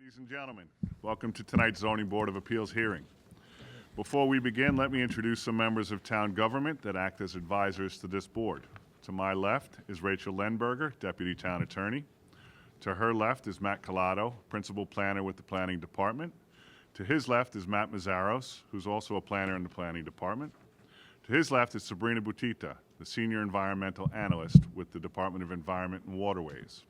Ladies and gentlemen, welcome to tonight's Zoning Board of Appeals hearing. Before we begin, let me introduce some members of town government that act as advisors to this board. To my left is Rachel Lenberger, Deputy Town Attorney. To her left is Matt Collado, Principal Planner with the Planning Department. To his left is Matt Mazzaros, who's also a planner in the Planning Department. To his left is Sabrina Butita, the Senior Environmental Analyst with the Department of Environment and Waterways.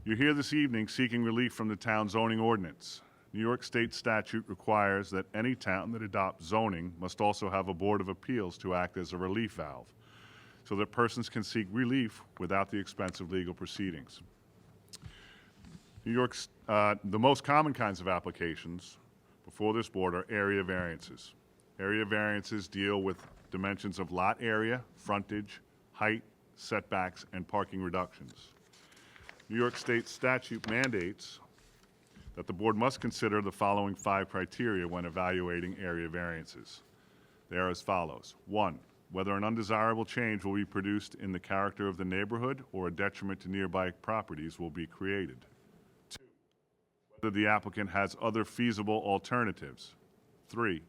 You're here this evening seeking relief from the town zoning ordinance. New York State statute requires that any town that adopts zoning must also have a Board of Appeals to act as a relief valve, so that persons can seek relief without the expense of legal proceedings. New York's, the most common kinds of applications before this board are area variances. Area variances deal with dimensions of lot area, frontage, height, setbacks, and parking reductions. New York State statute mandates that the board must consider the following 5 criteria when evaluating area variances. They are as follows. 1, whether an undesirable change will be produced in the character of the neighborhood or a detriment to nearby properties will be created. 2, whether the applicant has other feasible alternatives. 3,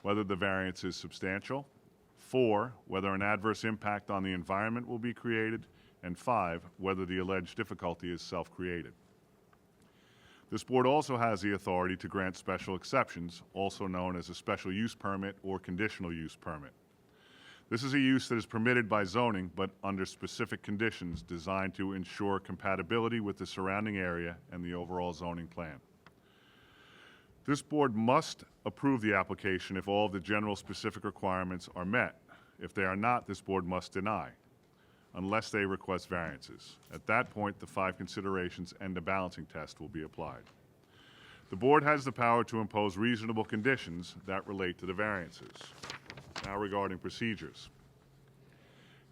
whether the variance is substantial. 4, whether an adverse impact on the environment will be created. And 5, whether the alleged difficulty is self-created. This board also has the authority to grant special exceptions, also known as a special use permit or conditional use permit. This is a use that is permitted by zoning, but under specific conditions designed to ensure compatibility with the surrounding area and the overall zoning plan. This board must approve the application if all of the general specific requirements are met. If they are not, this board must deny, unless they request variances. At that point, the 5 considerations and the balancing test will be applied. The board has the power to impose reasonable conditions that relate to the variances. Now regarding procedures.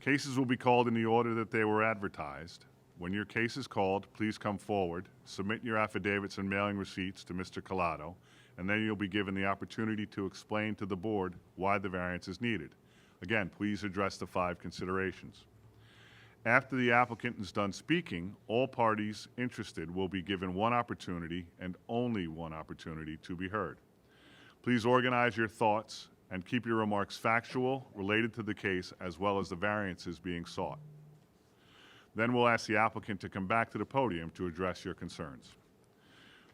Cases will be called in the order that they were advertised. When your case is called, please come forward, submit your affidavits and mailing receipts to Mr. Collado, and then you'll be given the opportunity to explain to the board why the variance is needed. Again, please address the 5 considerations. After the applicant is done speaking, all parties interested will be given 1 opportunity and only 1 opportunity to be heard. Please organize your thoughts and keep your remarks factual, related to the case, as well as the variances being sought. Then we'll ask the applicant to come back to the podium to address your concerns.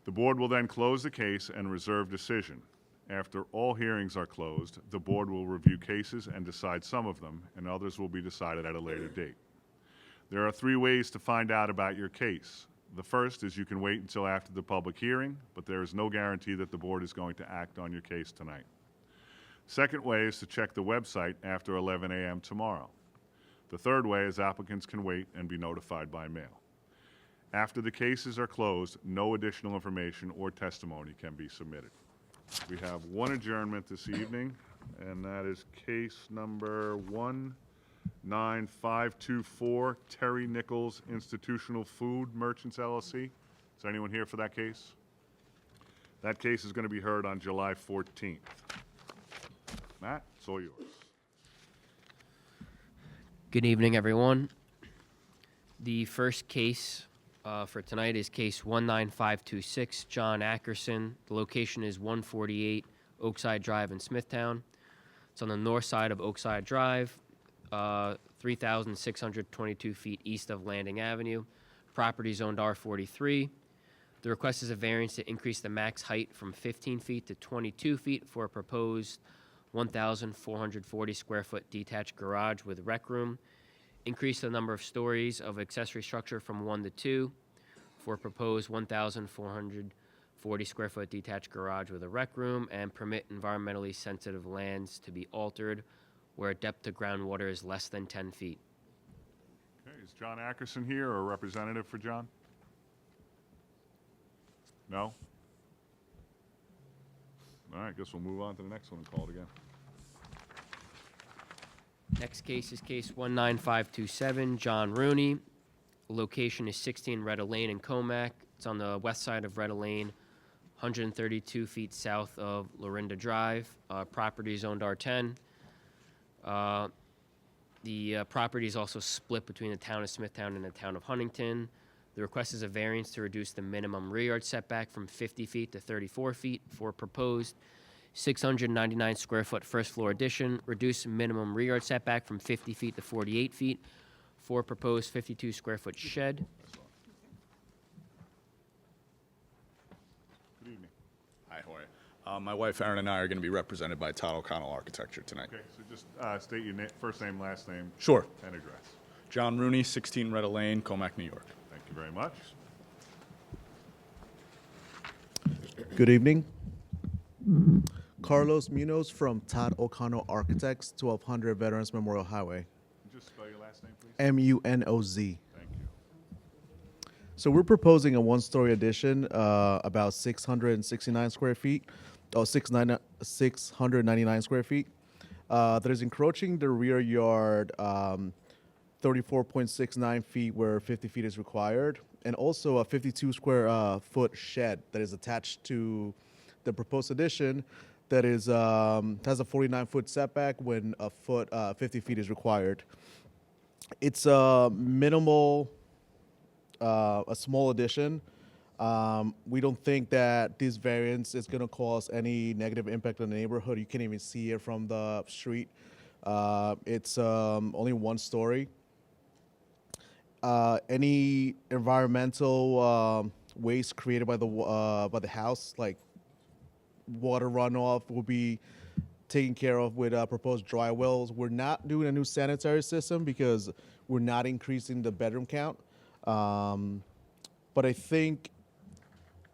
The board will then close the case and reserve decision. After all hearings are closed, the board will review cases and decide some of them, and others will be decided at a later date. There are 3 ways to find out about your case. The first is you can wait until after the public hearing, but there is no guarantee that the board is going to act on your case tonight. Second way is to check the website after 11 a.m. tomorrow. The third way is applicants can wait and be notified by mail. After the cases are closed, no additional information or testimony can be submitted. We have 1 adjournment this evening, and that is case number 19524, Terry Nichols Institutional Food Merchants LLC. Is anyone here for that case? That case is going to be heard on July 14th. Matt, it's all yours. Good evening, everyone. The first case for tonight is case 19526, John Ackerson. The location is 148 Oakside Drive in Smithtown. It's on the north side of Oakside Drive, 3,622 feet east of Landing Avenue. Property zoned R43. The request is a variance to increase the max height from 15 feet to 22 feet for a proposed 1,440 square foot detached garage with rec room. Increase the number of stories of accessory structure from 1 to 2 for a proposed 1,440 square foot detached garage with a rec room, and permit environmentally sensitive lands to be altered where depth to groundwater is less than 10 feet. Okay, is John Ackerson here or a representative for John? No? All right, guess we'll move on to the next one and call it again. Next case is case 19527, John Rooney. Location is 16 Retta Lane in Comac. It's on the west side of Retta Lane, 132 feet south of Lorinda Drive. Property zoned R10. The property is also split between the town of Smithtown and the town of Huntington. The request is a variance to reduce the minimum rear yard setback from 50 feet to 34 feet for a proposed 699 square foot first floor addition, reduce minimum rear yard setback from 50 feet to 48 feet for a proposed 52 square foot shed. Good evening. Hi, how are you? My wife Erin and I are going to be represented by Todd O'Connell Architecture tonight. Okay, so just state your first name, last name, Sure. and address. John Rooney, 16 Retta Lane, Comac, New York. Thank you very much. Good evening. Carlos Munoz from Todd O'Connell Architects, 1200 Veterans Memorial Highway. Just spell your last name, please. Munoz. Thank you. So we're proposing a one-story addition, about 669 square feet, or 699 square feet, that is encroaching the rear yard 34.69 feet where 50 feet is required, and also a 52 square foot shed that is attached to the proposed addition that is has a 49-foot setback when 50 feet is required. It's a minimal, a small addition. We don't think that this variance is going to cause any negative impact on the neighborhood. You can't even see it from the street. It's only one story. Any environmental waste created by the house, like water runoff, will be taken care of with proposed dry wells. We're not doing a new sanitary system because we're not increasing the bedroom count. But I think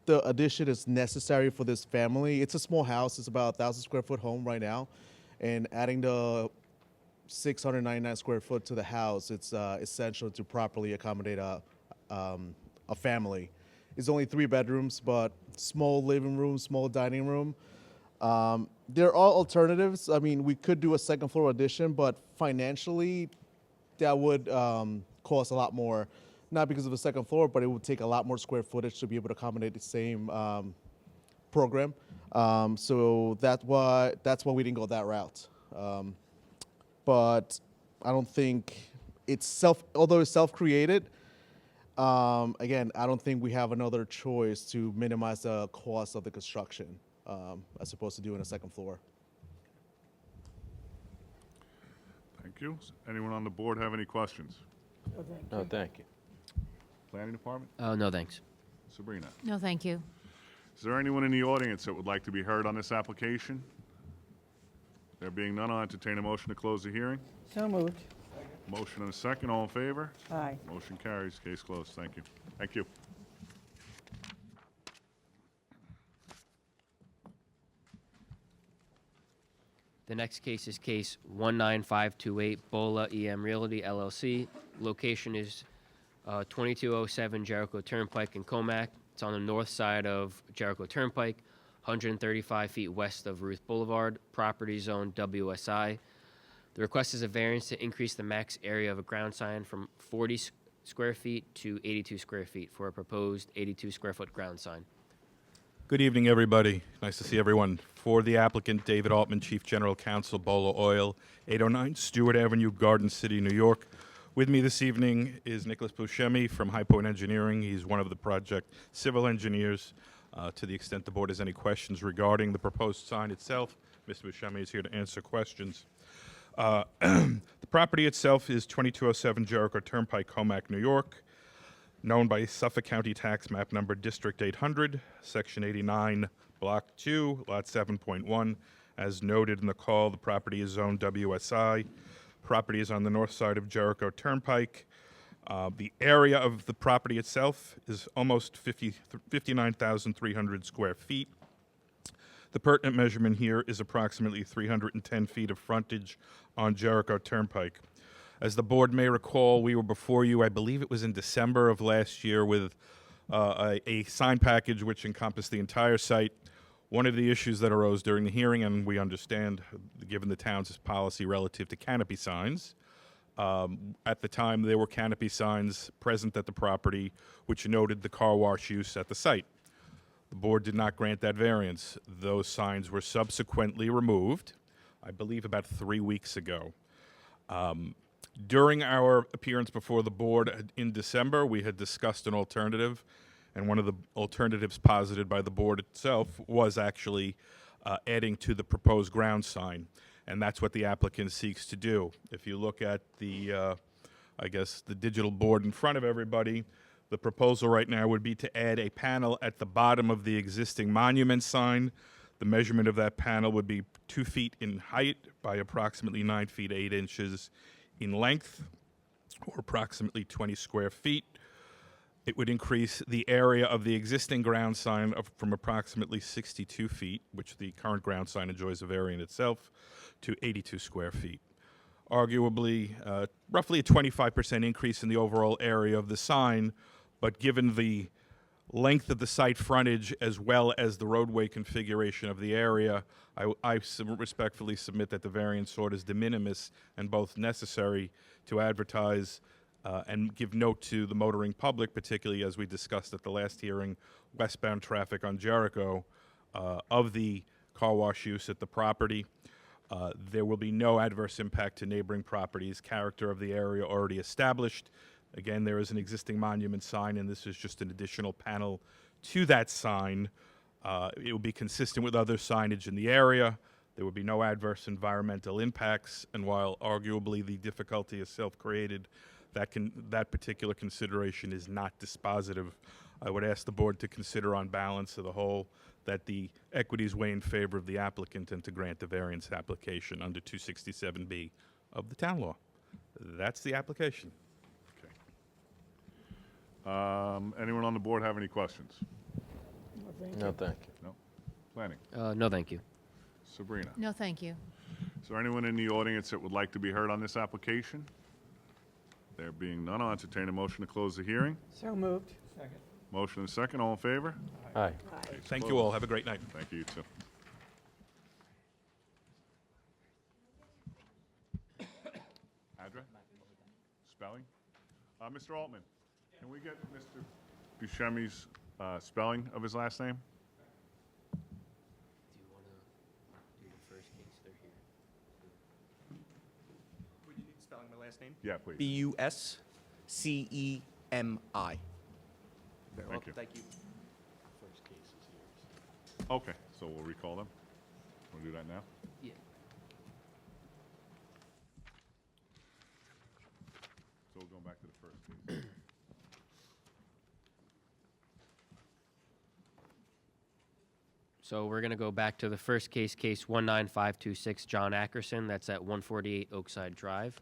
the addition is necessary for this family. It's a small house. It's about 1,000 square foot home right now. And adding the 699 square foot to the house, it's essential to properly accommodate a family. It's only 3 bedrooms, but small living room, small dining room. There are alternatives. I mean, we could do a second floor addition, but financially, that would cost a lot more. Not because of the second floor, but it would take a lot more square footage to be able to accommodate the same program. So that's why we didn't go that route. But I don't think although it's self-created, again, I don't think we have another choice to minimize the cost of the construction as opposed to doing a second floor. Thank you. Anyone on the board have any questions? No, thank you. Planning Department? No, thanks. Sabrina? No, thank you. Is there anyone in the audience that would like to be heard on this application? There being none, I'll entertain a motion to close the hearing. So moved. Motion and a second. All in favor? Aye. Motion carries. Case closed. Thank you. Thank you. The next case is case 19528, Bola EM Realty LLC. Location is 2207 Jericho Turnpike in Comac. It's on the north side of Jericho Turnpike, 135 feet west of Ruth Boulevard, property zone WSI. The request is a variance to increase the max area of a ground sign from 40 square feet to 82 square feet for a proposed 82 square foot ground sign. Good evening, everybody. Nice to see everyone. For the applicant, David Altman, Chief General Counsel, Bola Oil, 809 Stewart Avenue, Garden City, New York. With me this evening is Nicholas Buscemi from High Point Engineering. He's one of the project civil engineers. To the extent the board has any questions regarding the proposed sign itself, Mr. Buscemi is here to answer questions. The property itself is 2207 Jericho Turnpike, Comac, New York, known by Suffolk County Tax Map Number District 800, Section 89, Block 2, Lot 7.1. As noted in the call, the property is zoned WSI. Property is on the north side of Jericho Turnpike. The area of the property itself is almost 59,300 square feet. The pertinent measurement here is approximately 310 feet of frontage on Jericho Turnpike. As the board may recall, we were before you, I believe it was in December of last year, with a sign package which encompassed the entire site. One of the issues that arose during the hearing, and we understand, given the town's policy relative to canopy signs, at the time there were canopy signs present at the property which noted the car wash use at the site. The board did not grant that variance. Those signs were subsequently removed, I believe about 3 weeks ago. During our appearance before the board in December, we had discussed an alternative, and one of the alternatives posited by the board itself was actually adding to the proposed ground sign, and that's what the applicant seeks to do. If you look at the, I guess, the digital board in front of everybody, the proposal right now would be to add a panel at the bottom of the existing monument sign. The measurement of that panel would be 2 feet in height by approximately 9 feet 8 inches in length, or approximately 20 square feet. It would increase the area of the existing ground sign from approximately 62 feet, which the current ground sign enjoys a variant itself, to 82 square feet. Arguably, roughly a 25% increase in the overall area of the sign, but given the length of the site frontage as well as the roadway configuration of the area, I respectfully submit that the variance sought is de minimis and both necessary to advertise and give note to the motoring public, particularly as we discussed at the last hearing, westbound traffic on Jericho, of the car wash use at the property. There will be no adverse impact to neighboring properties, character of the area already established. Again, there is an existing monument sign, and this is just an additional panel to that sign. It will be consistent with other signage in the area. There will be no adverse environmental impacts, and while arguably the difficulty is self-created, that particular consideration is not dispositive. I would ask the board to consider on balance of the whole that the equities weigh in favor of the applicant and to grant the variance application under 267B of the town law. That's the application. Anyone on the board have any questions? No, thank you. No? Planning? No, thank you. Sabrina? No, thank you. Is there anyone in the audience that would like to be heard on this application? There being none, I'll entertain a motion to close the hearing. So moved. Second. Motion and second, all in favor? Aye. Thank you all. Have a great night. Thank you, you too. Address? Spelling? Mr. Altman, can we get Mr. Buscemi's spelling of his last name? Do you want to do the first case? They're here. Would you need spelling my last name? Yeah, please. Buscemi. Very well, Thank you. thank you. First case is yours. Okay, so we'll recall them. We'll do that now? Yeah. So we'll go back to the first case. So we're going to go back to the first case, case 19526, John Ackerson. That's at 148 Oakside Drive.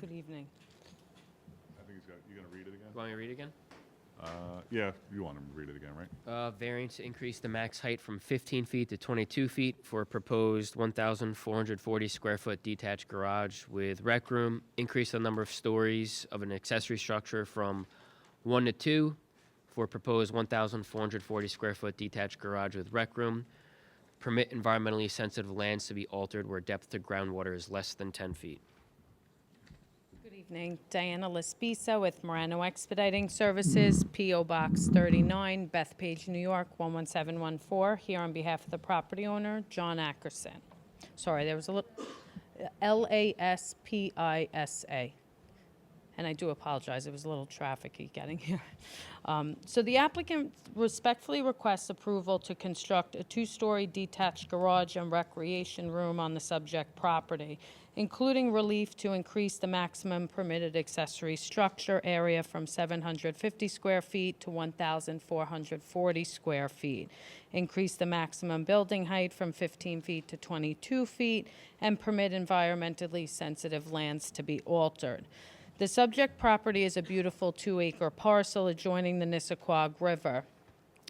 Good evening. I think you're going to read it again? You want me to read again? Yeah, you want him to read it again, right? Variance to increase the max height from 15 feet to 22 feet for a proposed 1,440 square foot detached garage with rec room. Increase the number of stories of an accessory structure from 1 to 2 for a proposed 1,440 square foot detached garage with rec room. Permit environmentally sensitive lands to be altered where depth to groundwater is less than 10 feet. Good evening. Diana Laspisa with Morano Expediting Services, P.O. Box 39, Bethpage, New York, 11714, here on behalf of the property owner, John Ackerson. Sorry, there was a little, Laspisa. And I do apologize, it was a little trafficy getting here. So the applicant respectfully requests approval to construct a 2-story detached garage and recreation room on the subject property, including relief to increase the maximum permitted accessory structure area from 750 square feet to 1,440 square feet, increase the maximum building height from 15 feet to 22 feet, and permit environmentally sensitive lands to be altered. The subject property is a beautiful 2-acre parcel adjoining the Nissaquag River.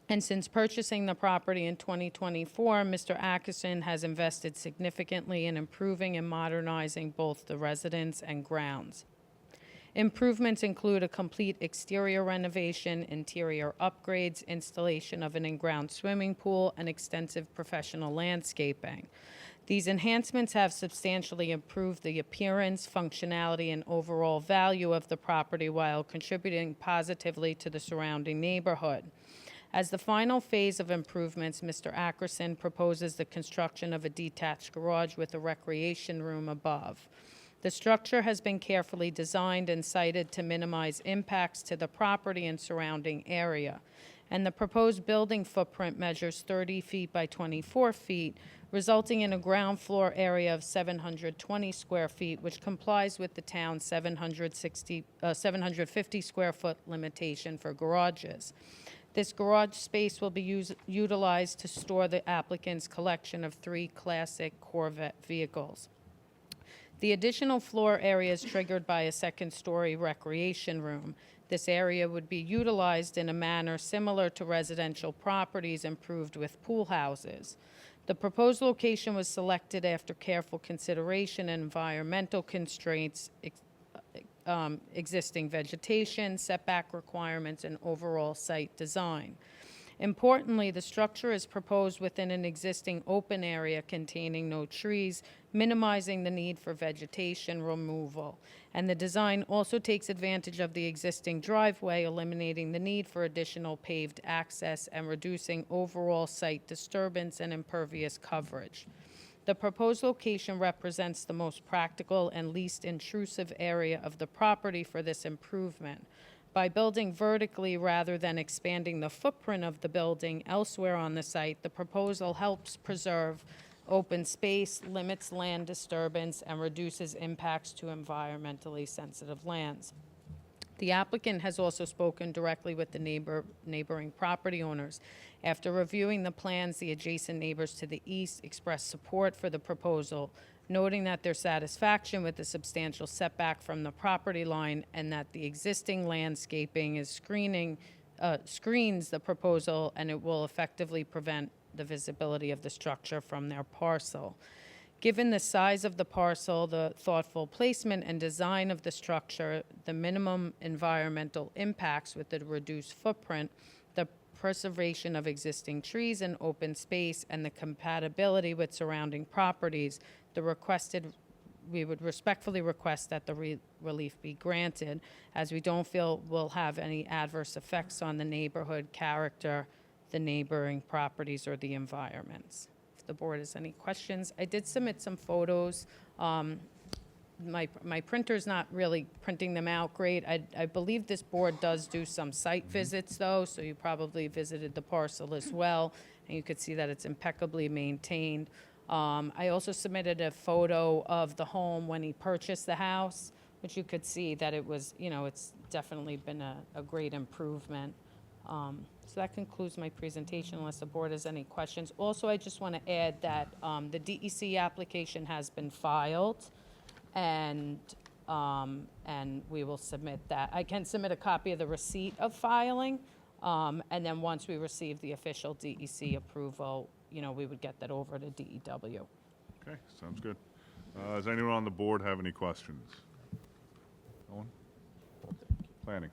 And since purchasing the property in 2024, Mr. Ackerson has invested significantly in improving and modernizing both the residence and grounds. Improvements include a complete exterior renovation, interior upgrades, installation of an in-ground swimming pool, and extensive professional landscaping. These enhancements have substantially improved the appearance, functionality, and overall value of the property while contributing positively to the surrounding neighborhood. As the final phase of improvements, Mr. Ackerson proposes the construction of a detached garage with a recreation room above. The structure has been carefully designed and sited to minimize impacts to the property and surrounding area, and the proposed building footprint measures 30 feet by 24 feet, resulting in a ground floor area of 720 square feet, which complies with the town's 750 square foot limitation for garages. This garage space will be utilized to store the applicant's collection of 3 classic Corvette vehicles. The additional floor area is triggered by a second-story recreation room. This area would be utilized in a manner similar to residential properties improved with pool houses. The proposed location was selected after careful consideration and environmental constraints, existing vegetation, setback requirements, and overall site design. Importantly, the structure is proposed within an existing open area containing no trees, minimizing the need for vegetation removal. And the design also takes advantage of the existing driveway, eliminating the need for additional paved access and reducing overall site disturbance and impervious coverage. The proposed location represents the most practical and least intrusive area of the property for this improvement. By building vertically rather than expanding the footprint of the building elsewhere on the site, the proposal helps preserve open space, limits land disturbance, and reduces impacts to environmentally sensitive lands. The applicant has also spoken directly with the neighboring property owners. After reviewing the plans, the adjacent neighbors to the east expressed support for the proposal, noting that their satisfaction with the substantial setback from the property line and that the existing landscaping is screens the proposal, and it will effectively prevent the visibility of the structure from their parcel. Given the size of the parcel, the thoughtful placement and design of the structure, the minimum environmental impacts with the reduced footprint, the preservation of existing trees and open space, and the compatibility with surrounding properties, we would respectfully request that the relief be granted, as we don't feel will have any adverse effects on the neighborhood character, the neighboring properties, or the environments. If the board has any questions, I did submit some photos. My printer's not really printing them out great. I believe this board does do some site visits, though, so you probably visited the parcel as well, and you could see that it's impeccably maintained. I also submitted a photo of the home when he purchased the house, which you could see that it was, it's definitely been a great improvement. So that concludes my presentation, unless the board has any questions. Also, I just want to add that the DEC application has been filed, and we will submit that. I can submit a copy of the receipt of filing, and then once we receive the official DEC approval, we would get that over to DEW. Okay, sounds good. Does anyone on the board have any questions? No one? Planning.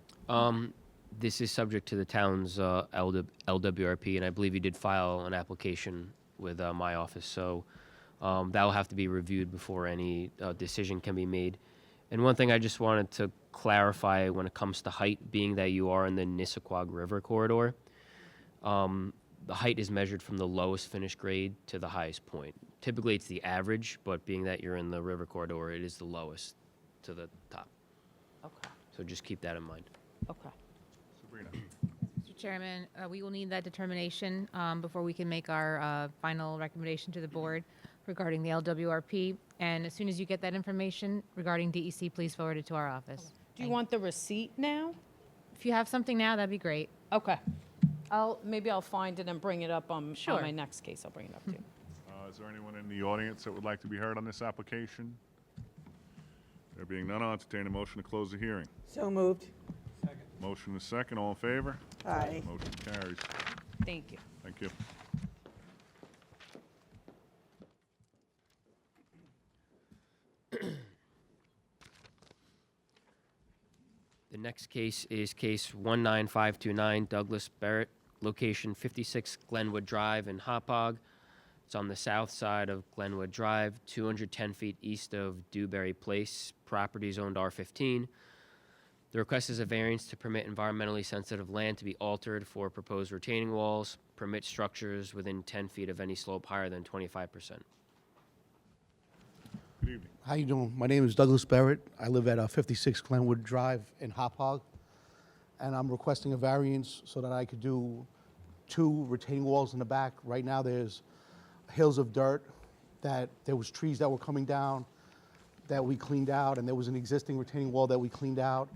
This is subject to the town's LWRP, and I believe you did file an application with my office, so that will have to be reviewed before any decision can be made. And one thing I just wanted to clarify when it comes to height, being that you are in the Nissaquag River corridor, the height is measured from the lowest finished grade to the highest point. Typically, it's the average, but being that you're in the river corridor, it is the lowest to the top. Okay, So just keep that in mind. okay. Sabrina. Mr. Chairman, we will need that determination before we can make our final recommendation to the board regarding the LWRP. And as soon as you get that information regarding DEC, please forward it to our office. Do you want the receipt now? If you have something now, that'd be great. Okay. Maybe I'll find it and bring it up on Sure. my next case. I'll bring it up to you. Is there anyone in the audience that would like to be heard on this application? There being none, I'll entertain a motion to close the hearing. So moved. Motion is second. All in favor? Aye. Motion carries. Thank you. Thank you. next case is case 19529 Douglas Barrett, location 56 Glenwood Drive in Hopog. It's on the south side of Glenwood Drive, 210 feet east of Dewberry Place. Property is owned R15. The request is a variance to permit environmentally sensitive land to be altered for proposed retaining walls, permit structures within 10 feet of any slope higher than 25%. Good evening. How you doing? My name is Douglas Barrett. I live at 56 Glenwood Drive in Hopog, and I'm requesting a variance so that I could do 2 retaining walls in the back. Right now, there's hills of dirt that there was trees that were coming down that we cleaned out, and there was an existing retaining wall that we cleaned out,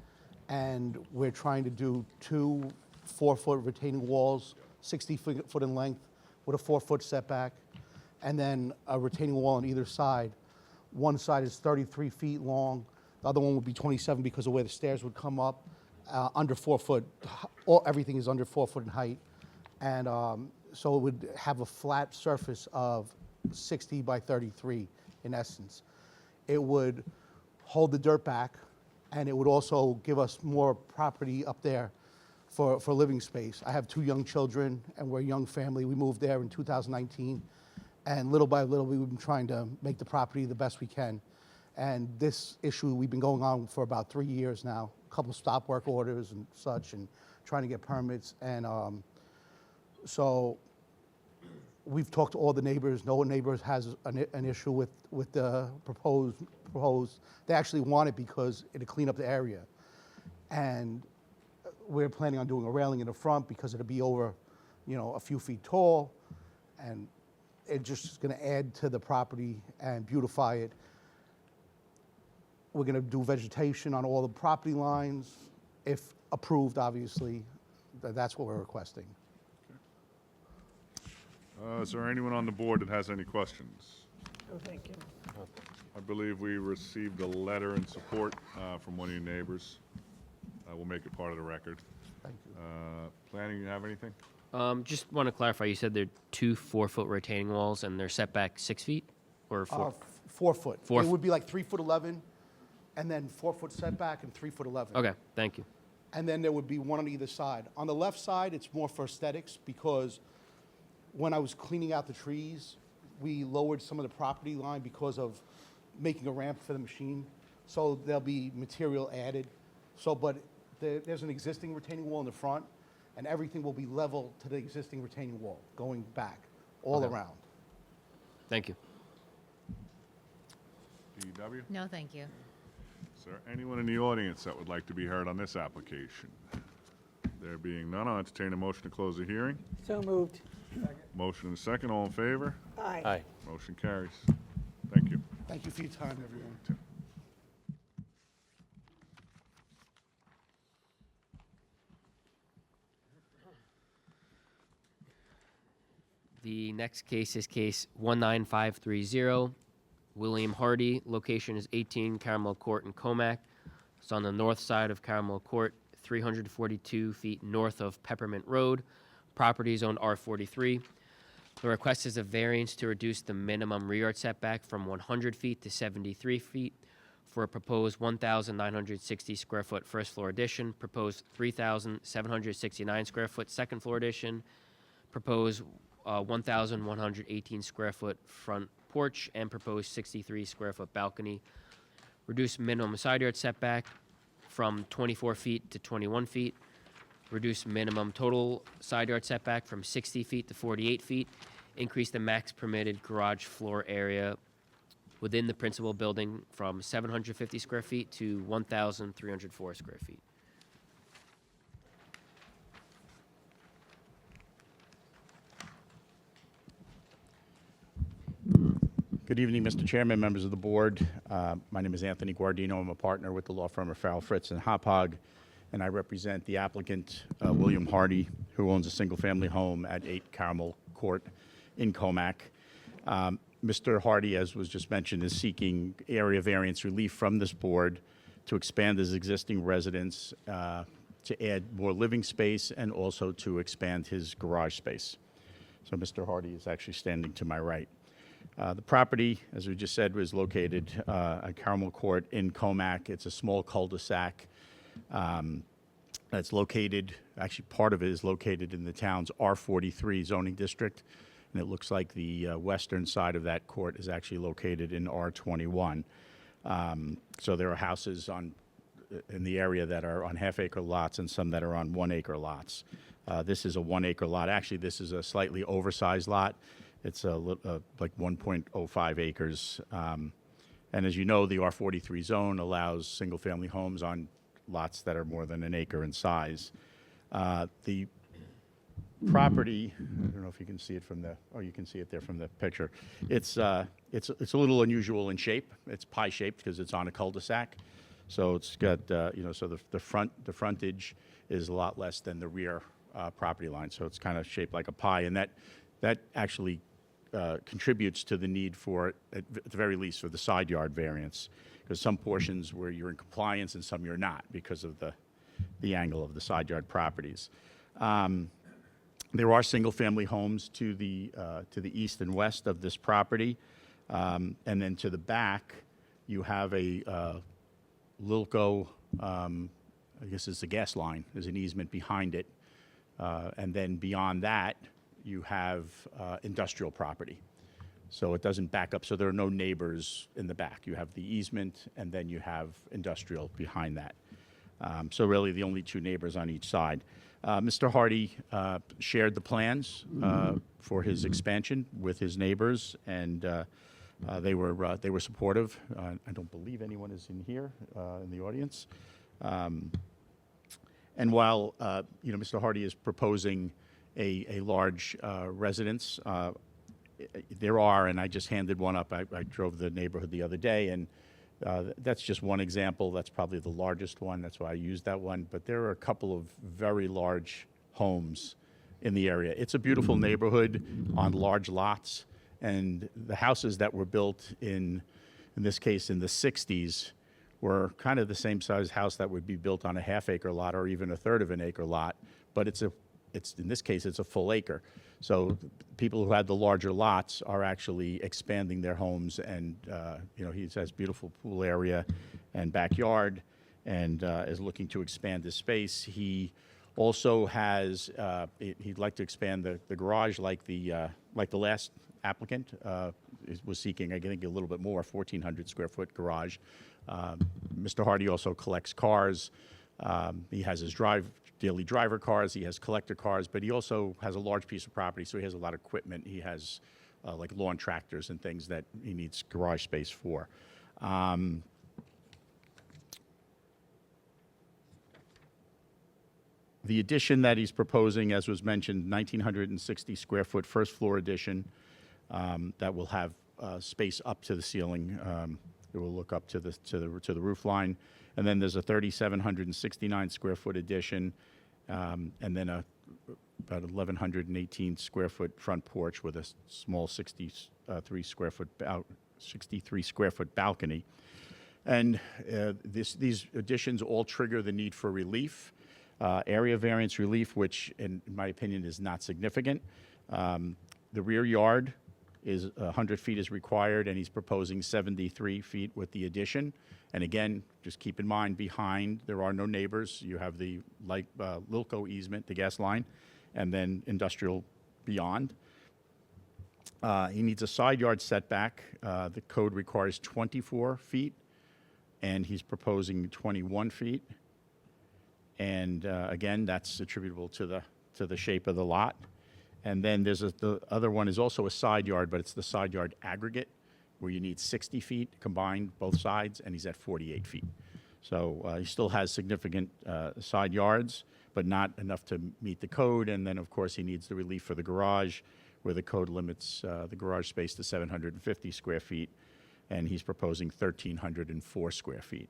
and we're trying to do 2 4-foot retaining walls, 60 foot in length, with a 4-foot setback, and then a retaining wall on either side. One side is 33 feet long. The other one would be 27 because of where the stairs would come up, under 4 foot. Everything is under 4 foot in height. And so it would have a flat surface of 60 by 33 in essence. It would hold the dirt back, and it would also give us more property up there for living space. I have 2 young children, and we're a young family. We moved there in 2019. And little by little, we've been trying to make the property the best we can. And this issue, we've been going on for about 3 years now, a couple stop work orders and such, and trying to get permits. And so we've talked to all the neighbors. No neighbor has an issue with the proposed. They actually want it because it'll clean up the area. And we're planning on doing a railing in the front because it'll be over, a few feet tall. And it just is going to add to the property and beautify it. We're going to do vegetation on all the property lines, if approved, obviously. That's what we're requesting. Is there anyone on the board that has any questions? Oh, thank you. I believe we received a letter in support from one of your neighbors. We'll make it part of the record. Thank you. Planning, you have anything? Just want to clarify, you said there are 2 4-foot retaining walls and they're set back 6 feet? Or 4? 4 foot. Four It would be like 3'11", and then 4 foot setback and 3'11". Okay, thank you. And then there would be one on either side. On the left side, it's more for aesthetics because when I was cleaning out the trees, we lowered some of the property line because of making a ramp for the machine. So there'll be material added. But there's an existing retaining wall in the front, and everything will be level to the existing retaining wall, going back, all Okay. around. Thank you. DEW? No, thank you. Is there anyone in the audience that would like to be heard on this application? There being none, I'll entertain a motion to close the hearing. So moved. Motion and a second, all in favor? Aye. Aye. Motion carries. Thank you. Thank you for your time, everyone. The next case is case 19530, William Hardy. Location is 18 Caramel Court in Comac. It's on the north side of Caramel Court, 342 feet north of Peppermint Road. Property is owned R43. The request is a variance to reduce the minimum rear yard setback from 100 feet to 73 feet for a proposed 1,960 square foot first floor addition, proposed 3,769 square foot second floor addition, proposed 1,118 square foot front porch, and proposed 63 square foot balcony. Reduce minimum side yard setback from 24 feet to 21 feet. Reduce minimum total side yard setback from 60 feet to 48 feet. Increase the max permitted garage floor area within the principal building from 750 square feet to 1,304 square feet. Good evening, Mr. Chairman, members of the board. My name is Anthony Guardino. I'm a partner with the law firm of Farrell, Fritz, and Hopog, and I represent the applicant, William Hardy, who owns a single-family home at 8 Caramel Court in Comac. Mr. Hardy, as was just mentioned, is seeking area variance relief from this board to expand his existing residence, to add more living space, and also to expand his garage space. So Mr. Hardy is actually standing to my right. The property, as we just said, was located at Caramel Court in Comac. It's a small cul-de-sac That's located, actually, part of it is located in the town's R43 zoning district, and it looks like the western side of that court is actually located in R21. So there are houses in the area that are on half-acre lots and some that are on one-acre lots. This is a one-acre lot. Actually, this is a slightly oversized lot. It's like 1.05 acres. And as you know, the R43 zone allows single-family homes on lots that are more than an acre in size. The property, I don't know if you can see it from you can see it there from the picture. It's a little unusual in shape. It's pie-shaped because it's on a cul-de-sac. So it's got, so the frontage is a lot less than the rear property line. So it's kind of shaped like a pie, and that actually contributes to the need for, at the very least, for the side yard variance, because some portions where you're in compliance and some you're not because of the angle of the side yard properties. There are single-family homes to the east and west of this property, and then to the back, you have a Lilco, I guess it's the gas line. There's an easement behind it, and then beyond that, you have industrial property. So it doesn't back up, so there are no neighbors in the back. You have the easement, and then you have industrial behind that. So really, the only two neighbors on each side. Mr. Hardy shared the plans for his expansion with his neighbors, and they were supportive. I don't believe anyone is in here in the audience. And while Mr. Hardy is proposing a large residence, there are, and I just handed one up. I drove the neighborhood the other day, and that's just one example. That's probably the largest one. That's why I used that one. But there are a couple of very large homes in the area. It's a beautiful neighborhood on large lots, and the houses that were built in this case, in the 60s, were kind of the same size house that would be built on a half-acre lot or even a third of an acre lot. But in this case, it's a full acre. So people who had the larger lots are actually expanding their homes, and he has beautiful pool area and backyard, and is looking to expand his space. He also has he'd like to expand the garage like the last applicant was seeking. I think a little bit more, 1,400 square foot garage. Mr. Hardy also collects cars. He has his daily driver cars, he has collector cars, but he also has a large piece of property, so he has a lot of equipment. He has like lawn tractors and things that he needs garage space for. The addition that he's proposing, as was mentioned, 1,960 square foot first floor addition that will have space up to the ceiling. It will look up to the roof line. And then there's a 3,769 square foot addition, and then about 1,118 square foot front porch with a small 63 square foot balcony. And these additions all trigger the need for relief, area variance relief, which in my opinion is not significant. The rear yard is 100 feet is required, and he's proposing 73 feet with the addition. And again, just keep in mind, behind, there are no neighbors. You have the Lilco easement, the gas line, and then industrial beyond. He needs a side yard setback. The code requires 24 feet, and he's proposing 21 feet. And again, that's attributable to the shape of the lot. And then the other one is also a side yard, but it's the side yard aggregate, where you need 60 feet combined, both sides, and he's at 48 feet. So he still has significant side yards, but not enough to meet the code. And then, of course, he needs the relief for the garage, where the code limits the garage space to 750 square feet, and he's proposing 1,304 square feet.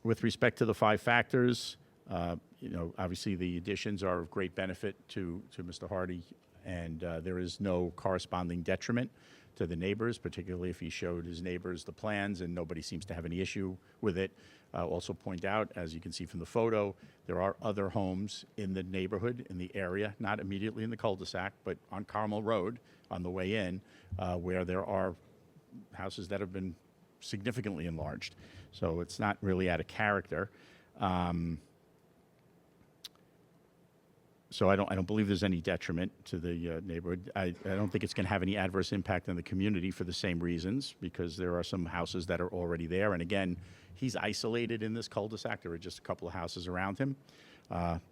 With respect to the five factors, obviously the additions are of great benefit to Mr. Hardy, and there is no corresponding detriment to the neighbors, particularly if he showed his neighbors the plans and nobody seems to have any issue with it. Also point out, as you can see from the photo, there are other homes in the neighborhood, in the area, not immediately in the cul-de-sac, but on Carmel Road on the way in, where there are houses that have been significantly enlarged. So it's not really out of character. So I don't believe there's any detriment to the neighborhood. I don't think it's going to have any adverse impact on the community for the same reasons, because there are some houses that are already there. And again, he's isolated in this cul-de-sac. There are just a couple of houses around him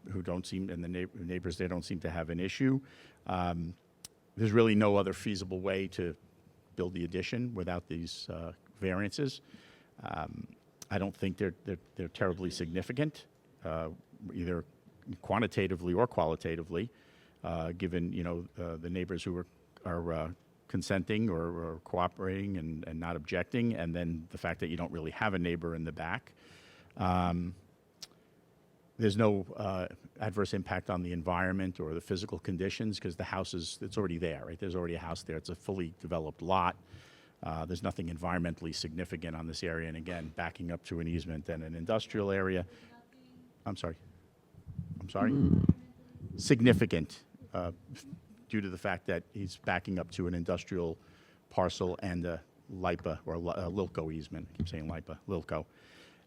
who don't seem, and the neighbors there don't seem to have an issue. There's really no other feasible way to build the addition without these variances. I don't think they're terribly significant, either quantitatively or qualitatively, given the neighbors who are consenting or cooperating and not objecting, and then the fact that you don't really have a neighbor in the back. There's no adverse impact on the environment or the physical conditions, because the house it's already there, right? There's already a house there. It's a fully developed lot. There's nothing environmentally significant on this area, and again, backing up to an easement and an industrial area. I'm sorry. Significant, due to the fact that he's backing up to an industrial parcel and a LIPA or a Lilco easement. I keep saying LIPA, Lilco.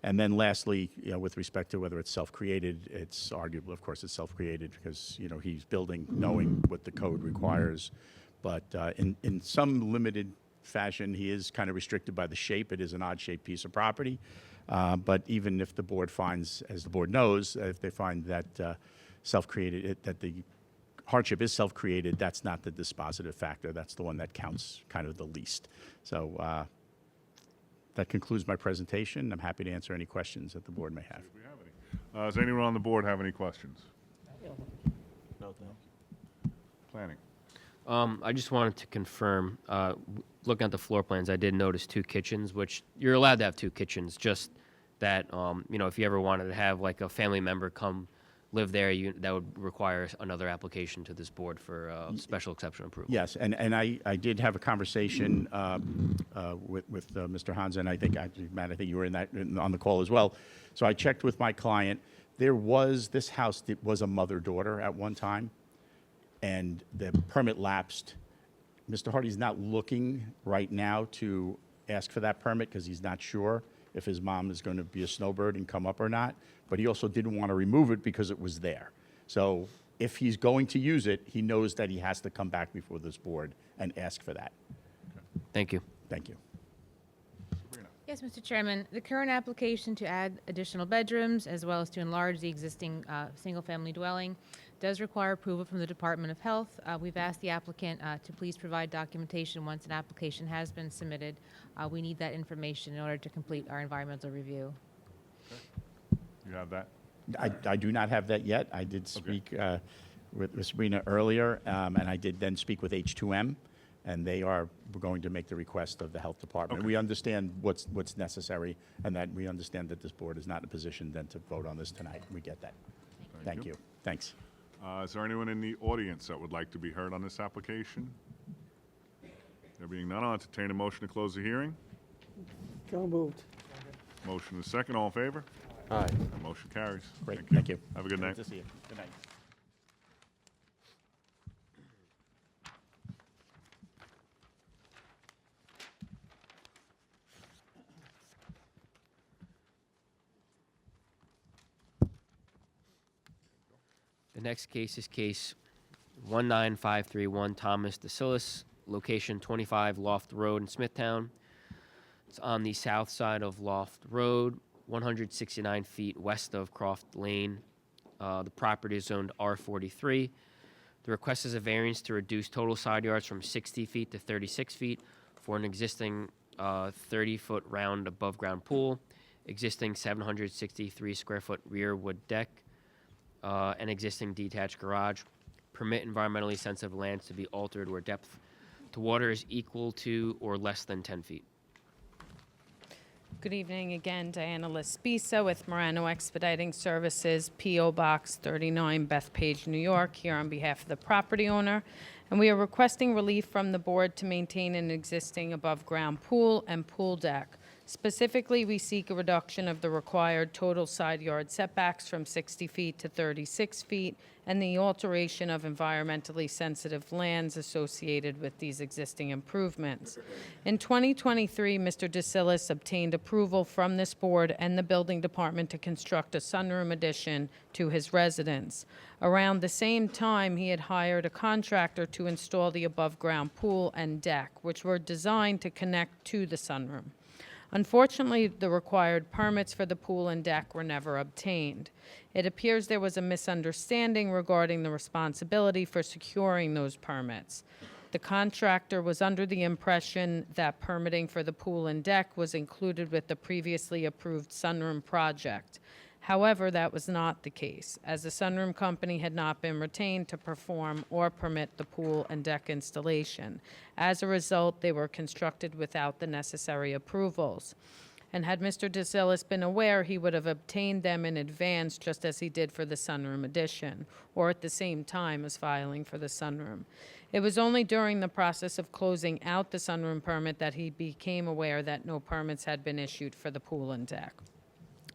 And then lastly, with respect to whether it's self-created, it's arguable, of course, it's self-created because, he's building knowing what the code requires. But in some limited fashion, he is kind of restricted by the shape. It is an odd-shaped piece of property. But even if the board finds, as the board knows, if they find that self-created, that the hardship is self-created, that's not the dispositive factor. That's the one that counts kind of the least. So that concludes my presentation. I'm happy to answer any questions that the board may have. Do we have any? Does anyone on the board have any questions? No, thank Planning. I just wanted to confirm, looking at the floor plans, I did notice 2 kitchens, which you're allowed to have 2 kitchens, just that, if you ever wanted to have like a family member come live there, that would require another application to this board for special exception approval. Yes, and I did have a conversation with Mr. Hansa, and I think, Matt, I think you were on the call as well. So I checked with my client. This house was a mother-daughter at one time, and the permit lapsed. Mr. Hardy's not looking right now to ask for that permit because he's not sure if his mom is going to be a snowbird and come up or not, but he also didn't want to remove it because it was there. So if he's going to use it, he knows that he has to come back before this board and ask for that. Thank you. Thank you. Yes, Mr. Chairman, the current application to add additional bedrooms as well as to enlarge the existing single-family dwelling does require approval from the Department of Health. We've asked the applicant to please provide documentation once an application has been submitted. We need that information in order to complete our environmental review. You have that? I do not have that yet. I did speak with Sabrina earlier, and I did then speak with H2M, and they are going to make the request of the health department. Okay. We understand what's necessary, and that we understand that this board is not in a position then to vote on this tonight. We get that. Thank you. Thanks. Is there anyone in the audience that would like to be heard on this application? There being none, I'll entertain a motion to close the hearing. So moved. Motion is second. All in favor? Aye. That motion carries. Great. Thank you. Have a good night. Good to see you. Good night. The next case is case 19531 Thomas DeSillis, location 25 Loft Road in Smithtown. It's on the south side of Loft Road, 169 feet west of Croft Lane. The property is zoned R43. The request is a variance to reduce total side yards from 60 feet to 36 feet for an existing 30-foot round above-ground pool, existing 763 square foot rear wood deck, an existing detached garage. Permit environmentally sensitive lands to be altered where depth to water is equal to or less than 10 feet. Good evening again, Diana Lespisa with Morano Expediting Services, P.O. Box 39, Bethpage, New York, here on behalf of the property owner. And we are requesting relief from the board to maintain an existing above-ground pool and pool deck Specifically, we seek a reduction of the required total side yard setbacks from 60 feet to 36 feet and the alteration of environmentally sensitive lands associated with these existing improvements. In 2023, Mr. DeSillis obtained approval from this board and the building department to construct a sunroom addition to his residence. Around the same time, he had hired a contractor to install the above-ground pool and deck, which were designed to connect to the sunroom. Unfortunately, the required permits for the pool and deck were never obtained. It appears there was a misunderstanding regarding the responsibility for securing those permits. The contractor was under the impression that permitting for the pool and deck was included with the previously approved sunroom project. However, that was not the case, as the sunroom company had not been retained to perform or permit the pool and deck installation. As a result, they were constructed without the necessary approvals. And had Mr. DeSillis been aware, he would have obtained them in advance, just as he did for the sunroom addition, or at the same time as filing for the sunroom. It was only during the process of closing out the sunroom permit that he became aware that no permits had been issued for the pool and deck.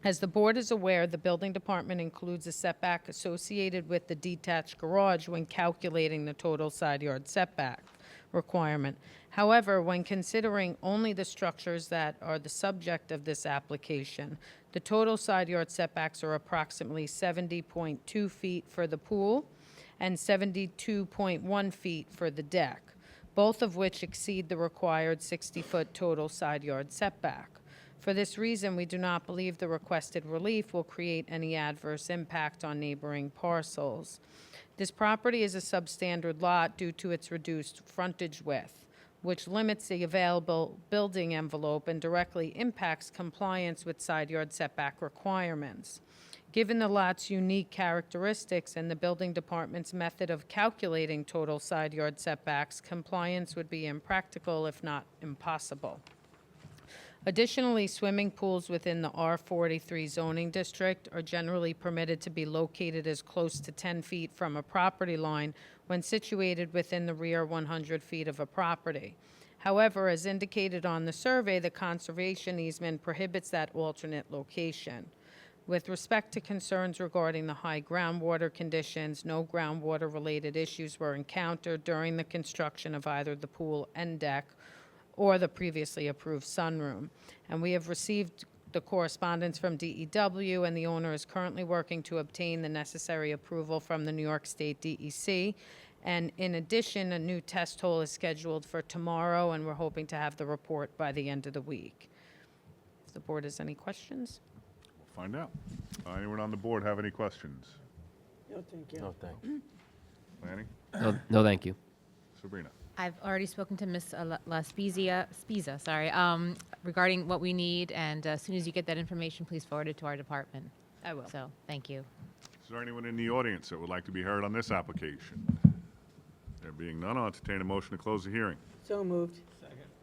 As the board is aware, the building department includes a setback associated with the detached garage when calculating the total side yard setback requirement. However, when considering only the structures that are the subject of this application, the total side yard setbacks are approximately 70.2 feet for the pool and 72.1 feet for the deck, both of which exceed the required 60-foot total side yard setback. For this reason, we do not believe the requested relief will create any adverse impact on neighboring parcels. This property is a substandard lot due to its reduced frontage width, which limits the available building envelope and directly impacts compliance with side yard setback requirements. Given the lot's unique characteristics and the building department's method of calculating total side yard setbacks, compliance would be impractical, if not impossible. Additionally, swimming pools within the R43 zoning district are generally permitted to be located as close to 10 feet from a property line when situated within the rear 100 feet of a property. However, as indicated on the survey, the conservation easement prohibits that alternate location. With respect to concerns regarding the high groundwater conditions, no groundwater-related issues were encountered during the construction of either the pool and deck or the previously approved sunroom. And we have received the correspondence from DEW, and the owner is currently working to obtain the necessary approval from the New York State DEC. And in addition, a new test hole is scheduled for tomorrow, and we're hoping to have the report by the end of the week. If the board has any questions? We'll find out. Anyone on the board have any questions? No, thank you. No, thank you. Lanny? No, thank you. Sabrina? I've already spoken to Ms. La Spezia, regarding what we need, and as soon as you get that information, please forward it to our department. I will. So, thank you. Is there anyone in the audience that would like to be heard on this application? There being none, I'll entertain a motion to close the hearing. So moved.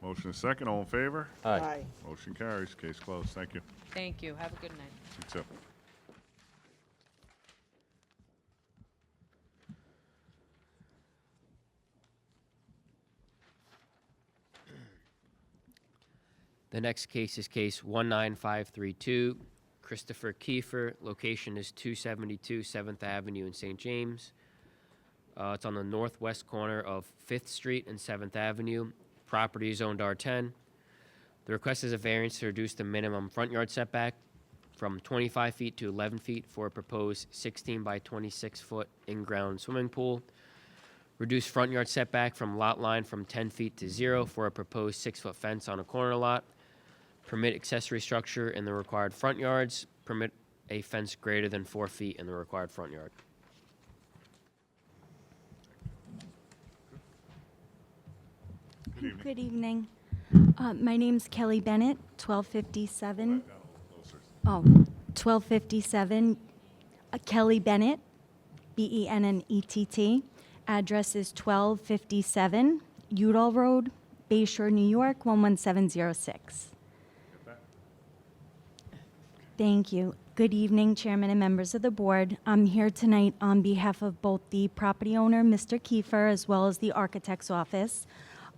Motion is second. All in favor? Aye. Motion carries. Case closed. Thank you. Thank you. Have a good night. You too. The next case is case 19532, Christopher Kiefer. Location is 272 7th Avenue in St. James. It's on the northwest corner of 5th Street and 7th Avenue. Property is zoned R10. The request is a variance to reduce the minimum front yard setback from 25 feet to 11 feet for a proposed 16 by 26 foot in-ground swimming pool. Reduce front yard setback from lot line from 10 feet to 0 for a proposed 6-foot fence on a corner lot. Permit accessory structure in the required front yards. Permit a fence greater than 4 feet in the required front yard. Good evening. My name's Kelly Bennett, 1257. Oh, 1257 Kelly Bennett, Bennett. Address is 1257 Udall Road, Bayshore, New York, 11706. Thank you. Good evening, Chairman and members of the board. I'm here tonight on behalf of both the property owner, Mr. Kiefer, as well as the architect's office.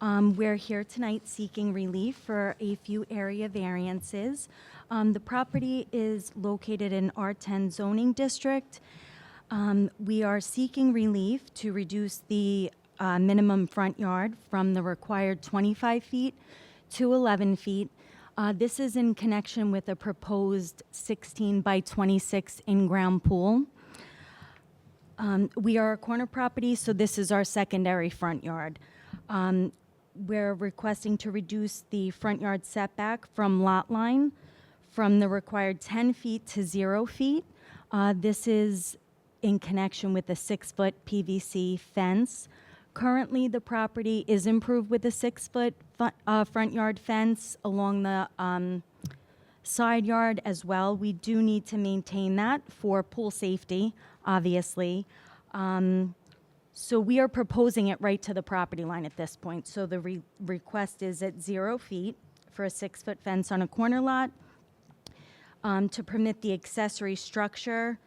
We're here tonight seeking relief for a few area variances. The property is located in R10 zoning district. We are seeking relief to reduce the minimum front yard from the required 25 feet to 11 feet. This is in connection with a proposed 16 by 26 in-ground pool. We are a corner property, so this is our secondary front yard. We're requesting to reduce the front yard setback from lot line from the required 10 feet to 0 feet. This is in connection with a 6-foot PVC fence. Currently, the property is improved with a 6-foot front yard fence along the side yard as well. We do need to maintain that for pool safety, obviously. So we are proposing it right to the property line at this point. So the request is at 0 feet for a 6-foot fence on a corner lot to permit the accessory structure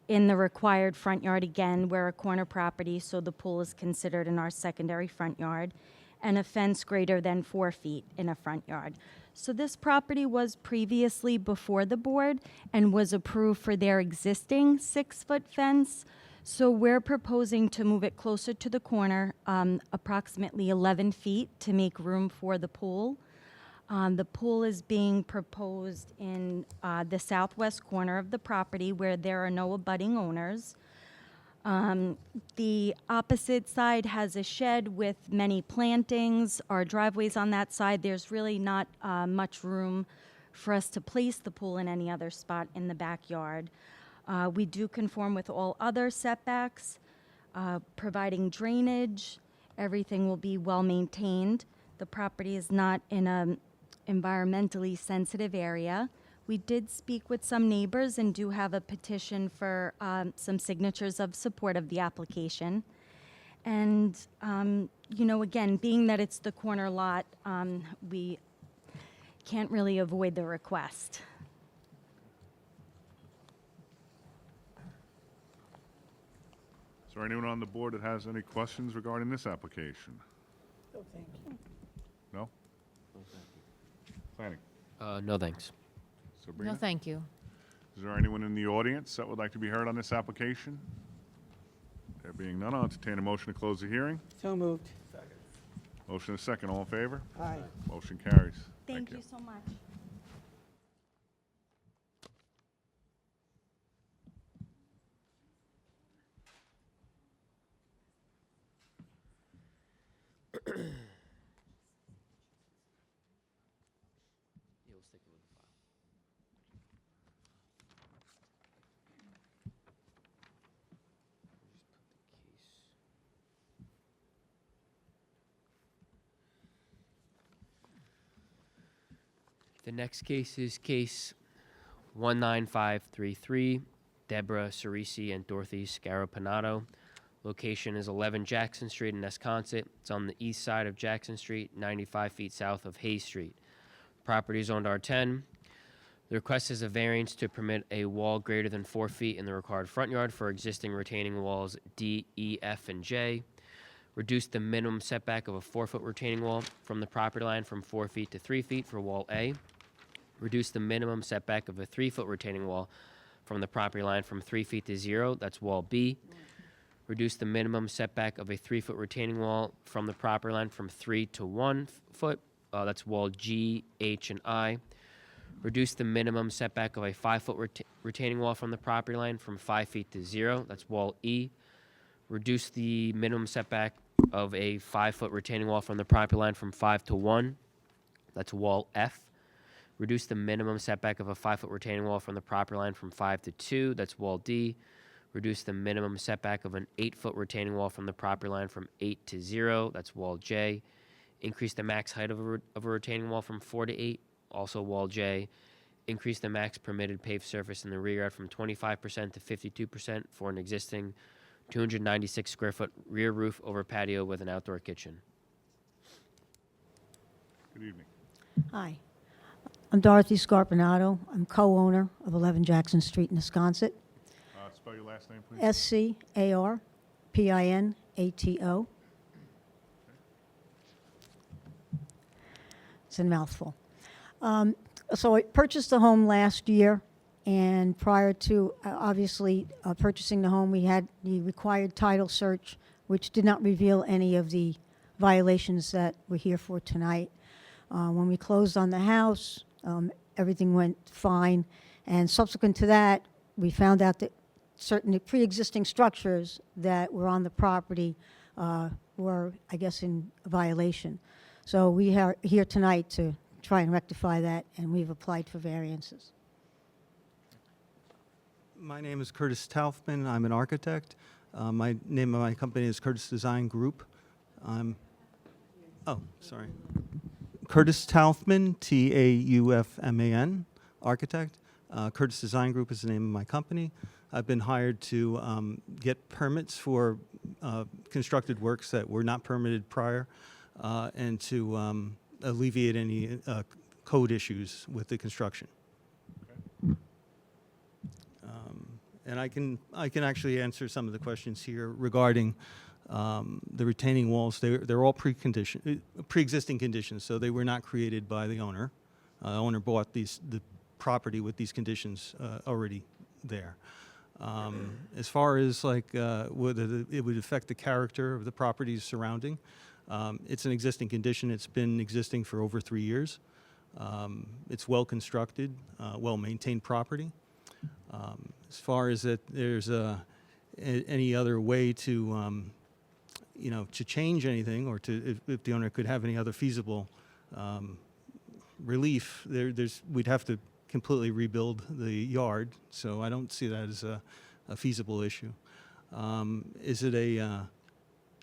in the required front yard. Again, we're a corner property, so the pool is considered in our secondary front yard, and a fence greater than 4 feet in a front yard. So this property was previously before the board and was approved for their existing 6-foot fence. So we're proposing to move it closer to the corner, approximately 11 feet, to make room for the pool. The pool is being proposed in the southwest corner of the property where there are no abutting owners. The opposite side has a shed with many plantings. Our driveway's on that side. There's really not much room for us to place the pool in any other spot in the backyard. We do conform with all other setbacks, providing drainage. Everything will be well maintained. The property is not in a environmentally sensitive area. We did speak with some neighbors and do have a petition for some signatures of support of the application. And, you know, again, being that it's the corner lot, we can't really avoid the request. Is there anyone on the board that has any questions regarding this application? No, thank you. No? Planning. No, thanks. Sabrina? No, thank you. Is there anyone in the audience that would like to be heard on this application? There being none, I'll entertain a motion to close the hearing. So moved. Motion is second. All in favor? Aye. Motion carries. Thank you so much. You'll stick it with the file. The next case is case 19533, Deborah Cerisi and Dorothy Scarapanato. Location is 11 Jackson Street in Esconset. It's on the east side of Jackson Street, 95 feet south of Hayes Street. Property is owned R10. The request is a variance to permit a wall greater than 4 feet in the required front yard for existing retaining walls D, E, F, and J. Reduce the minimum setback of a 4-foot retaining wall from the property line from 4 feet to 3 feet for wall A. Reduce the minimum setback of a 3-foot retaining wall from the property line from 3 feet to 0, that's wall B. Reduce the minimum setback of a 3-foot retaining wall from the property line from 3 to 1 foot, that's wall G, H, and I. Reduce the minimum setback of a 5-foot retaining wall from the property line from 5 feet to 0, that's wall E. Reduce the minimum setback of a 5-foot retaining wall from the property line from 5 to 1, that's wall F. Reduce the minimum setback of a 5-foot retaining wall from the property line from 5 to 2, that's wall D. Reduce the minimum setback of an 8-foot retaining wall from the property line from 8 to 0, that's wall J. Increase the max height of a retaining wall from 4 to 8, also wall J. Increase the max permitted paved surface in the rear yard from 25% to 52% for an existing 296 square foot rear roof over patio with an outdoor kitchen. Good evening. Hi. I'm Dorothy Scarpinato. I'm co-owner of 11 Jackson Street in Esconset. Spell your last name, please. Scarpinato. It's a mouthful. So I purchased the home last year, and prior to obviously purchasing the home, we had the required title search, which did not reveal any of the violations that we're here for tonight. When we closed on the house, everything went fine, and subsequent to that, we found out that certain pre-existing structures that were on the property were, I guess, in violation. So we are here tonight to try and rectify that, and we've applied for variances. My name is Curtis Taufman. I'm an architect. My name of my company is Curtis Design Group. Sorry. Curtis Taufman, Taufman, architect. Curtis Design Group is the name of my company. I've been hired to get permits for constructed works that were not permitted prior, and to alleviate any code issues with the construction. And I can actually answer some of the questions here regarding the retaining walls. They're all pre-existing conditions, so they were not created by the owner. The owner bought the property with these conditions already there. As far as like whether it would affect the character of the properties surrounding, it's an existing condition. It's been existing for over 3 years. It's well constructed, well maintained property. As far as that, there's any other way to to change anything, or to if the owner could have any other feasible relief, we'd have to completely rebuild the yard. So I don't see that as a feasible issue. Is it a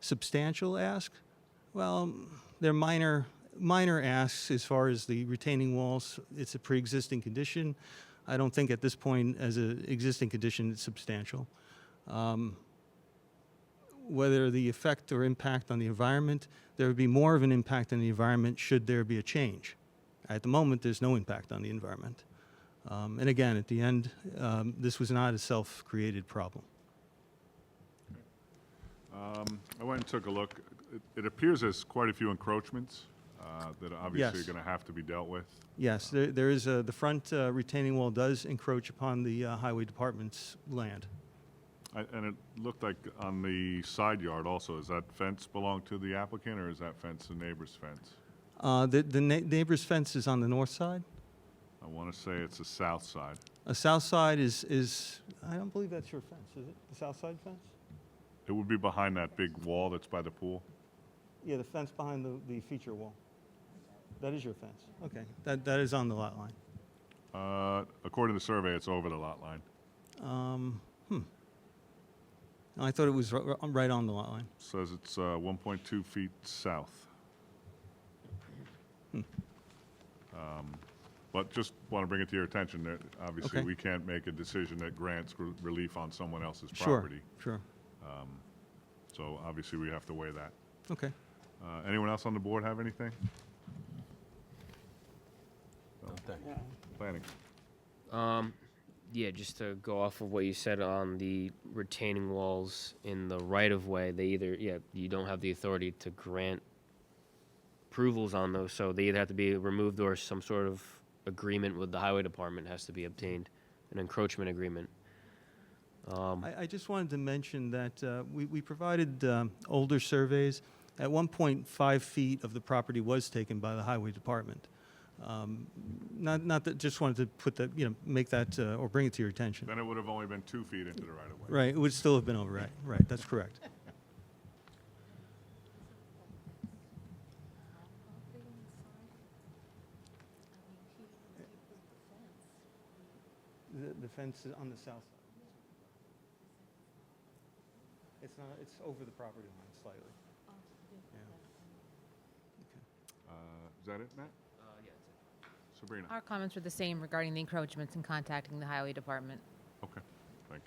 substantial ask? Well, they're minor asks as far as the retaining walls. It's a pre-existing condition. I don't think at this point, as an existing condition, it's substantial. Whether the effect or impact on the environment, there would be more of an impact on the environment should there be a change. At the moment, there's no impact on the environment. And again, at the end, this was not a self-created problem. I went and took a look. It appears there's quite a few encroachments that obviously Yes. are going to have to be dealt with. Yes, there is the front retaining wall does encroach upon the highway department's land. And it looked like on the side yard also, does that fence belong to the applicant, or is that fence the neighbor's fence? The neighbor's fence is on the north side. I want to say it's the south side. The south side is I don't believe that's your fence, is it? The south side fence? It would be behind that big wall that's by the pool. Yeah, the fence behind the feature wall. That is your fence. Okay, that is on the lot line. According to the survey, it's over the lot line. I thought it was right on the lot line. Says it's 1.2 feet south. But just want to bring it to your attention that obviously Okay. we can't make a decision that grants relief on someone else's Sure, property. sure. So obviously we have to weigh that. Okay. Anyone else on the board have anything? Yeah. Planning. Yeah, just to go off of what you said on the retaining walls in the right-of-way, you don't have the authority to grant approvals on those, so they either have to be removed or some sort of agreement with the highway department has to be obtained, an encroachment agreement. I just wanted to mention that we provided older surveys. At one point, 5 feet of the property was taken by the highway department. Not that, just wanted to put that, make that, or bring it to your attention. Then it would have only been 2 feet into the right-of-way. Right, it would still have been over, right, that's correct. The fence is on the south side. It's over the property line slightly. Is that it, Matt? Yeah, Sabrina? Our comments were the same regarding the encroachments and contacting the highway department. Okay, thank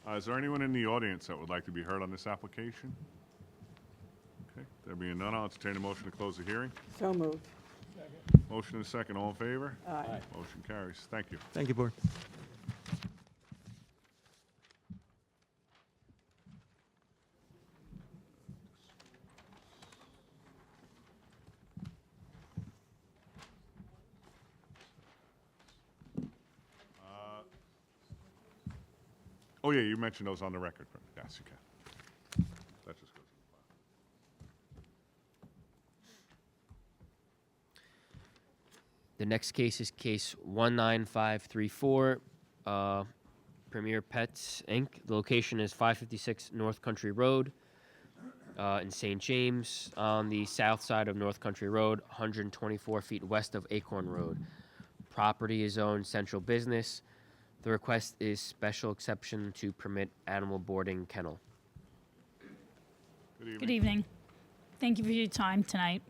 you. Is there anyone in the audience that would like to be heard on this application? Okay, there being none, I'll entertain a motion to close the hearing. So moved. Motion and second, all in favor? Aye. Motion carries. Thank you. Thank you, Board. Oh, yeah, you mentioned those on the record. Yes, you can. That just goes. The next case is case 19534, Premier Pets, Inc. The location is 556 North Country Road in St. James, on the south side of North Country Road, 124 feet west of Acorn Road. Property is owned central business. The request is special exception to permit animal boarding kennel. Good evening. Good evening. Thank you for your time tonight.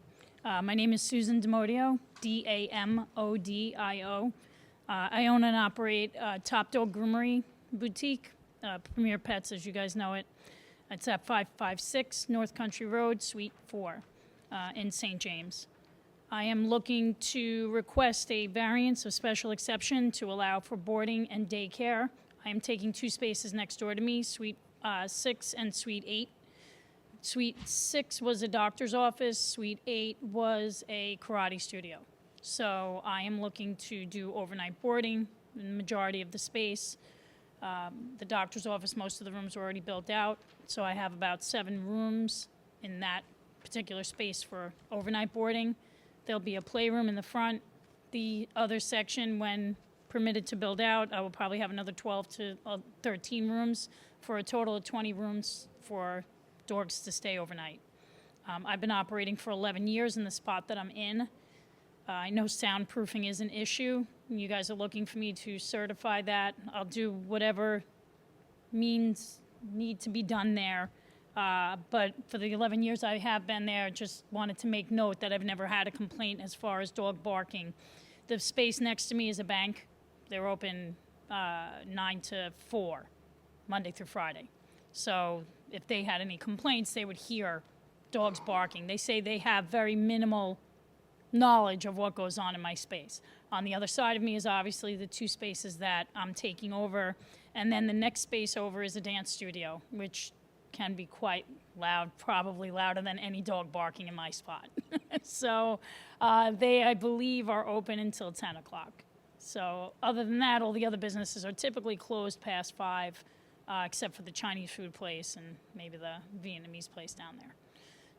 My name is Susan Damodio, Damodio. I own and operate Top Dog Groomery Boutique, Premier Pets, as you guys know it. It's at 556 North Country Road, Suite 4, in St. James. I am looking to request a variance of special exception to allow for boarding and daycare. I am taking 2 spaces next door to me, Suite 6 and Suite 8. Suite 6 was a doctor's office, Suite 8 was a karate studio. So I am looking to do overnight boarding in the majority of the space. The doctor's office, most of the rooms are already built out, so I have about 7 rooms in that particular space for overnight boarding. There'll be a playroom in the front. The other section, when permitted to build out, I will probably have another 12 to 13 rooms for a total of 20 rooms for dogs to stay overnight. I've been operating for 11 years in the spot that I'm in. I know soundproofing is an issue. You guys are looking for me to certify that. I'll do whatever means need to be done there. But for the 11 years I have been there, just wanted to make note that I've never had a complaint as far as dog barking. The space next to me is a bank. They're open 9 to 4, Monday through Friday. So if they had any complaints, they would hear dogs barking. They say they have very minimal knowledge of what goes on in my space. On the other side of me is obviously the 2 spaces that I'm taking over. And then the next space over is a dance studio, which can be quite loud, probably louder than any dog barking in my spot. So they, I believe, are open until 10 o'clock. So other than that, all the other businesses are typically closed past 5, except for the Chinese food place and maybe the Vietnamese place down there.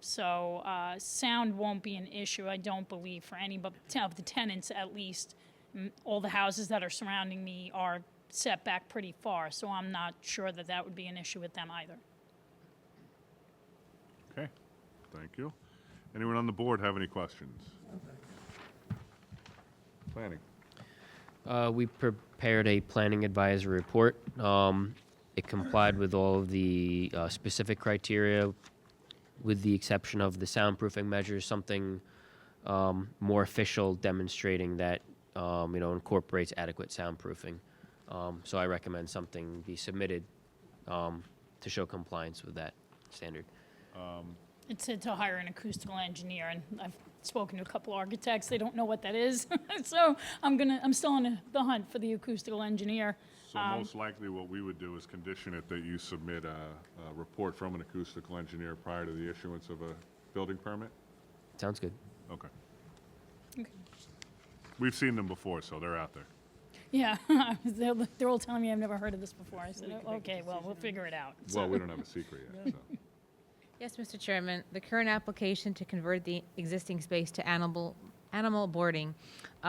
So sound won't be an issue, I don't believe, for any but of the tenants at least. All the houses that are surrounding me are set back pretty far, so I'm not sure that that would be an issue with them either. Okay, thank you. Anyone on the board have any questions? Planning. We prepared a planning advisory report. It complied with all of the specific criteria, with the exception of the soundproofing measures, something more official demonstrating that incorporates adequate soundproofing. So I recommend something be submitted to show compliance with that standard. It said to hire an acoustical engineer, and I've spoken to a couple architects. They don't know what that is, so I'm still on the hunt for the acoustical engineer. So most likely what we would do is condition it that you submit a report from an acoustical engineer prior to the issuance of a building permit? Sounds good. Okay. Okay. We've seen them before, so they're out there. Yeah, they're all telling me I've never heard of this before. I said, "Oh, okay, well, we'll figure it out." Well, we don't have a secret yet, so. Yes, Mr. Chairman, the current application to convert the existing space to animal boarding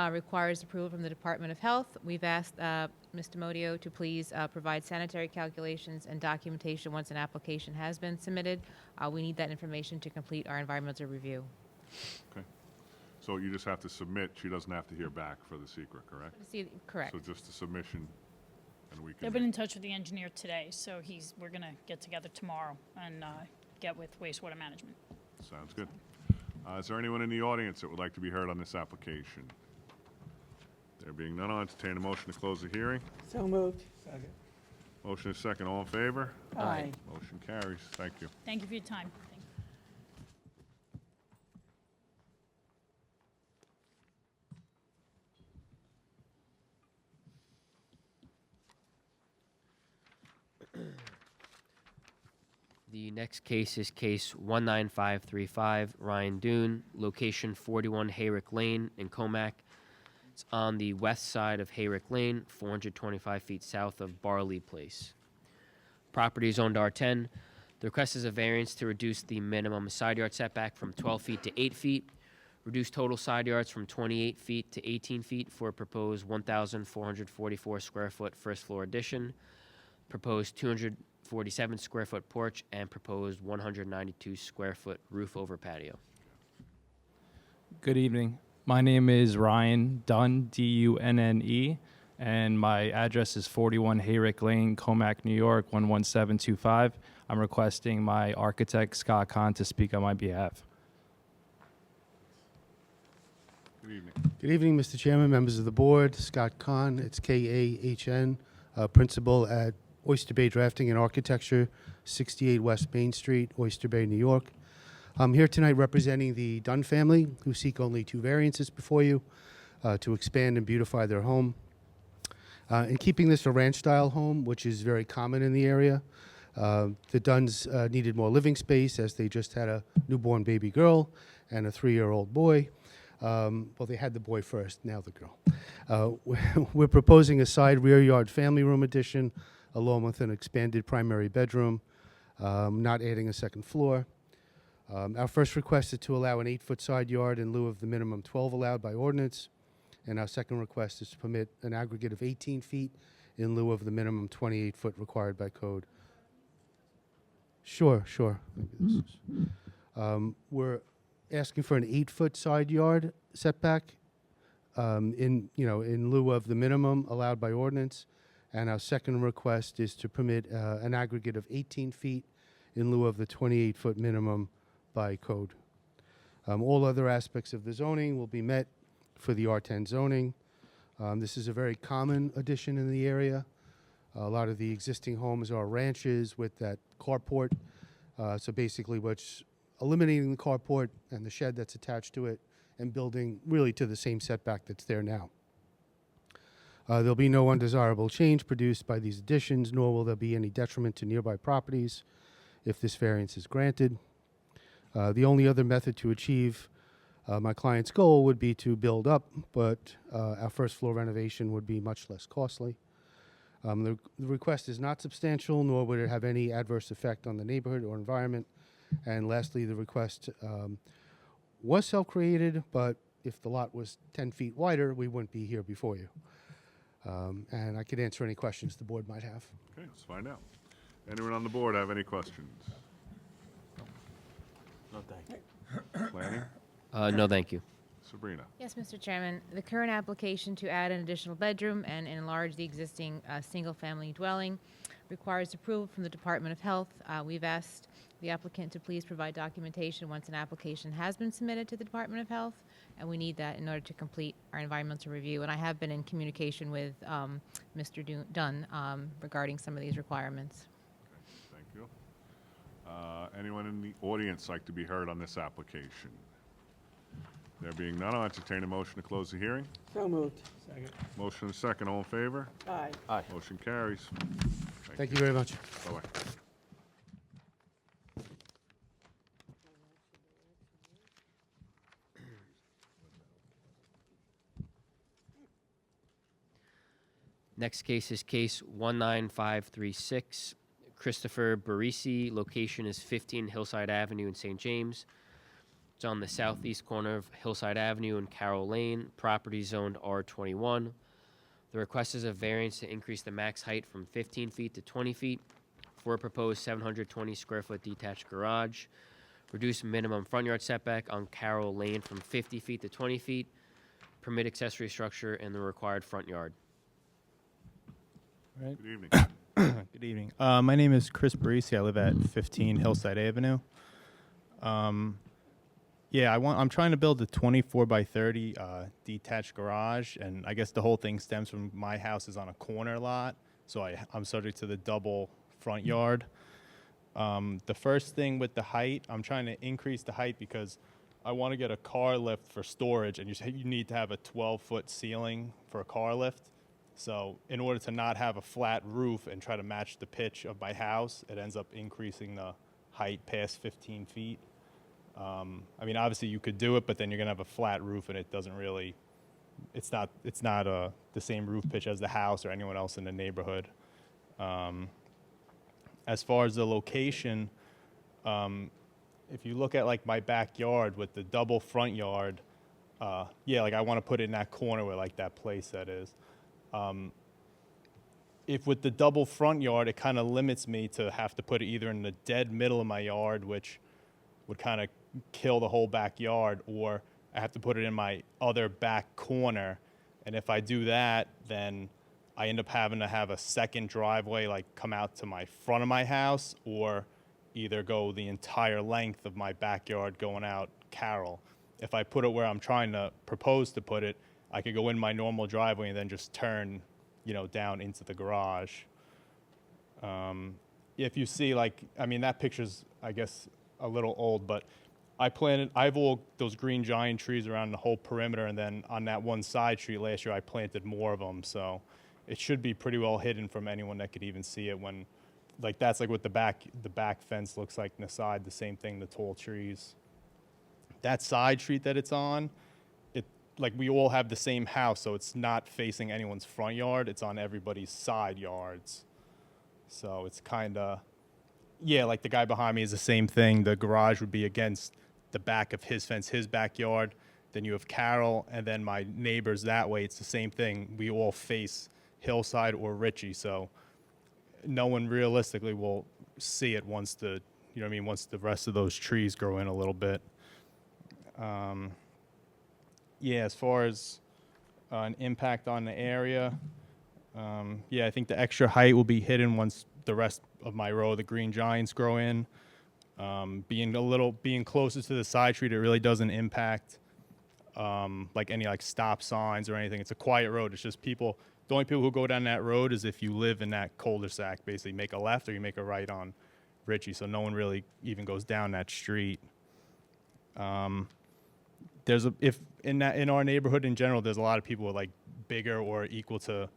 requires approval from the Department of Health. We've asked Mr. Modio to please provide sanitary calculations and documentation once an application has been submitted. We need that information to complete our environmental review. Okay. So you just have to submit, she doesn't have to hear back for the secret, correct? Correct. So just a submission, and we can. I've been in touch with the engineer today, so we're gonna get together tomorrow and get with wastewater management. Sounds good. Is there anyone in the audience that would like to be heard on this application? There being none, I'll entertain a motion to close the hearing. So moved. Second. Motion is second. All in favor? Aye. Motion carries. Thank you. Thank you for your time. Thank you. The next case is case 19535, Ryan Dune, location 41 Hayrick Lane in Comac. It's on the west side of Hayrick Lane, 425 feet south of Barley Place. Property zoned R10. The request is a variance to reduce the minimum side yard setback from 12 feet to 8 feet, reduce total side yards from 28 feet to 18 feet for a proposed 1,444 square foot first floor addition, proposed 247 square foot porch, and proposed 192 square foot roof over patio. Good evening. My name is Ryan Dunn, D-U-N-N-E, and my address is 41 Hayrick Lane, Comac, New York, 11725. I'm requesting my architect, Scott Kahn, to speak on my behalf. Good evening. Good evening, Mr. Chairman, members of the board. Scott Kahn, it's K-A-H-N, principal at Oyster Bay Drafting and Architecture, 68 West Main Street, Oyster Bay, New York. I'm here tonight representing the Dunn family, who seek only 2 variances before you to expand and beautify their home. In keeping this a ranch-style home, which is very common in the area, the Dunns needed more living space as they just had a newborn baby girl and a 3-year-old boy. Well, they had the boy first, now the girl. We're proposing a side rear yard family room addition along with an expanded primary bedroom, not adding a second floor. Our first request is to allow an 8-foot side yard in lieu of the minimum 12 allowed by ordinance. And our second request is to permit an aggregate of 18 feet in lieu of the minimum 28-foot required by code. Sure. We're asking for an 8-foot side yard setback in lieu of the minimum allowed by ordinance. And our second request is to permit an aggregate of 18 feet in lieu of the 28-foot minimum by code. All other aspects of the zoning will be met for the R10 zoning. This is a very common addition in the area. A lot of the existing homes are ranches with that carport. So basically what's eliminating the carport and the shed that's attached to it and building really to the same setback that's there now. There'll be no undesirable change produced by these additions, nor will there be any detriment to nearby properties if this variance is granted. The only other method to achieve my client's goal would be to build up, but our first floor renovation would be much less costly. The request is not substantial, nor would it have any adverse effect on the neighborhood or environment. And lastly, the request was self-created, but if the lot was 10 feet wider, we wouldn't be here before you. And I could answer any questions the board might have. Okay, let's find out. Anyone on the board have any questions? No, thank you. Planning? No, thank you. Sabrina? Yes, Mr. Chairman. The current application to add an additional bedroom and enlarge the existing single-family dwelling requires approval from the Department of Health. We've asked the applicant to please provide documentation once an application has been submitted to the Department of Health, and we need that in order to complete our environmental review. And I have been in communication with Mr. Dunn regarding some of these requirements. Thank you. Anyone in the audience like to be heard on this application? There being none, I'll entertain a motion to close the hearing. So moved. Second. Motion and second, all in favor? Aye. Aye. Motion carries. Thank you very much. Bye-bye. Next case is case 19536. Christopher Barisi. Location is 15 Hillside Avenue in St. James. It's on the southeast corner of Hillside Avenue and Carroll Lane. Property zoned R21. The request is a variance to increase the max height from 15 feet to 20 feet for a proposed 720 square foot detached garage. Reduce minimum front yard setback on Carroll Lane from 50 feet to 20 feet. Permit accessory structure in the required front yard. Good evening. Good evening. My name is Chris Barisi. I live at 15 Hillside Avenue. I'm trying to build a 24 by 30 detached garage, and I guess the whole thing stems from my house is on a corner lot, so I'm subject to the double front yard. The first thing with the height, I'm trying to increase the height because I want to get a car lift for storage, and you need to have a 12-foot ceiling for a car lift. So in order to not have a flat roof and try to match the pitch of my house, it ends up increasing the height past 15 feet. Obviously you could do it, but then you're gonna have a flat roof, and it doesn't really, it's not the same roof pitch as the house or anyone else in the neighborhood. as far as the location, if you look at like my backyard with the double front yard, yeah, like I want to put it in that corner where like that place that is. If with the double front yard, it kind of limits me to have to put it either in the dead middle of my yard, which would kind of kill the whole backyard, or I have to put it in my other back corner. And if I do that, then I end up having to have a second driveway like come out to my front of my house, or either go the entire length of my backyard going out Carroll. If I put it where I'm trying to propose to put it, I could go in my normal driveway and then just turn, you know, down into the garage. If you see, like, I mean, that picture's, I guess, a little old, but I have all those green giant trees around the whole perimeter, and then on that one side street last year, I planted more of them, so it should be pretty well hidden from anyone that could even see it when, like, that's like what the back fence looks like on the side, the same thing, the tall trees. That side street that it's on, like we all have the same house, so it's not facing anyone's front yard. It's on everybody's side yards. So it's kind of, yeah, like the guy behind me is the same thing. The garage would be against the back of his fence, his backyard. Then you have Carroll, and then my neighbors that way. It's the same thing. We all face Hillside or Ritchie, so no one realistically will see it once the, you know what I mean, once the rest of those trees grow in a little bit. Yeah, as far as an impact on the area, yeah, I think the extra height will be hidden once the rest of my row of the green giants grow in. Being closer to the side street, it really doesn't impact like any like stop signs or anything. It's a quiet road. It's just people. The only people who go down that road is if you live in that cul-de-sac. Basically, make a left or you make a right on Ritchie. So no one really even goes down that street. In our neighborhood in general, there's a lot of people with like bigger or equal to,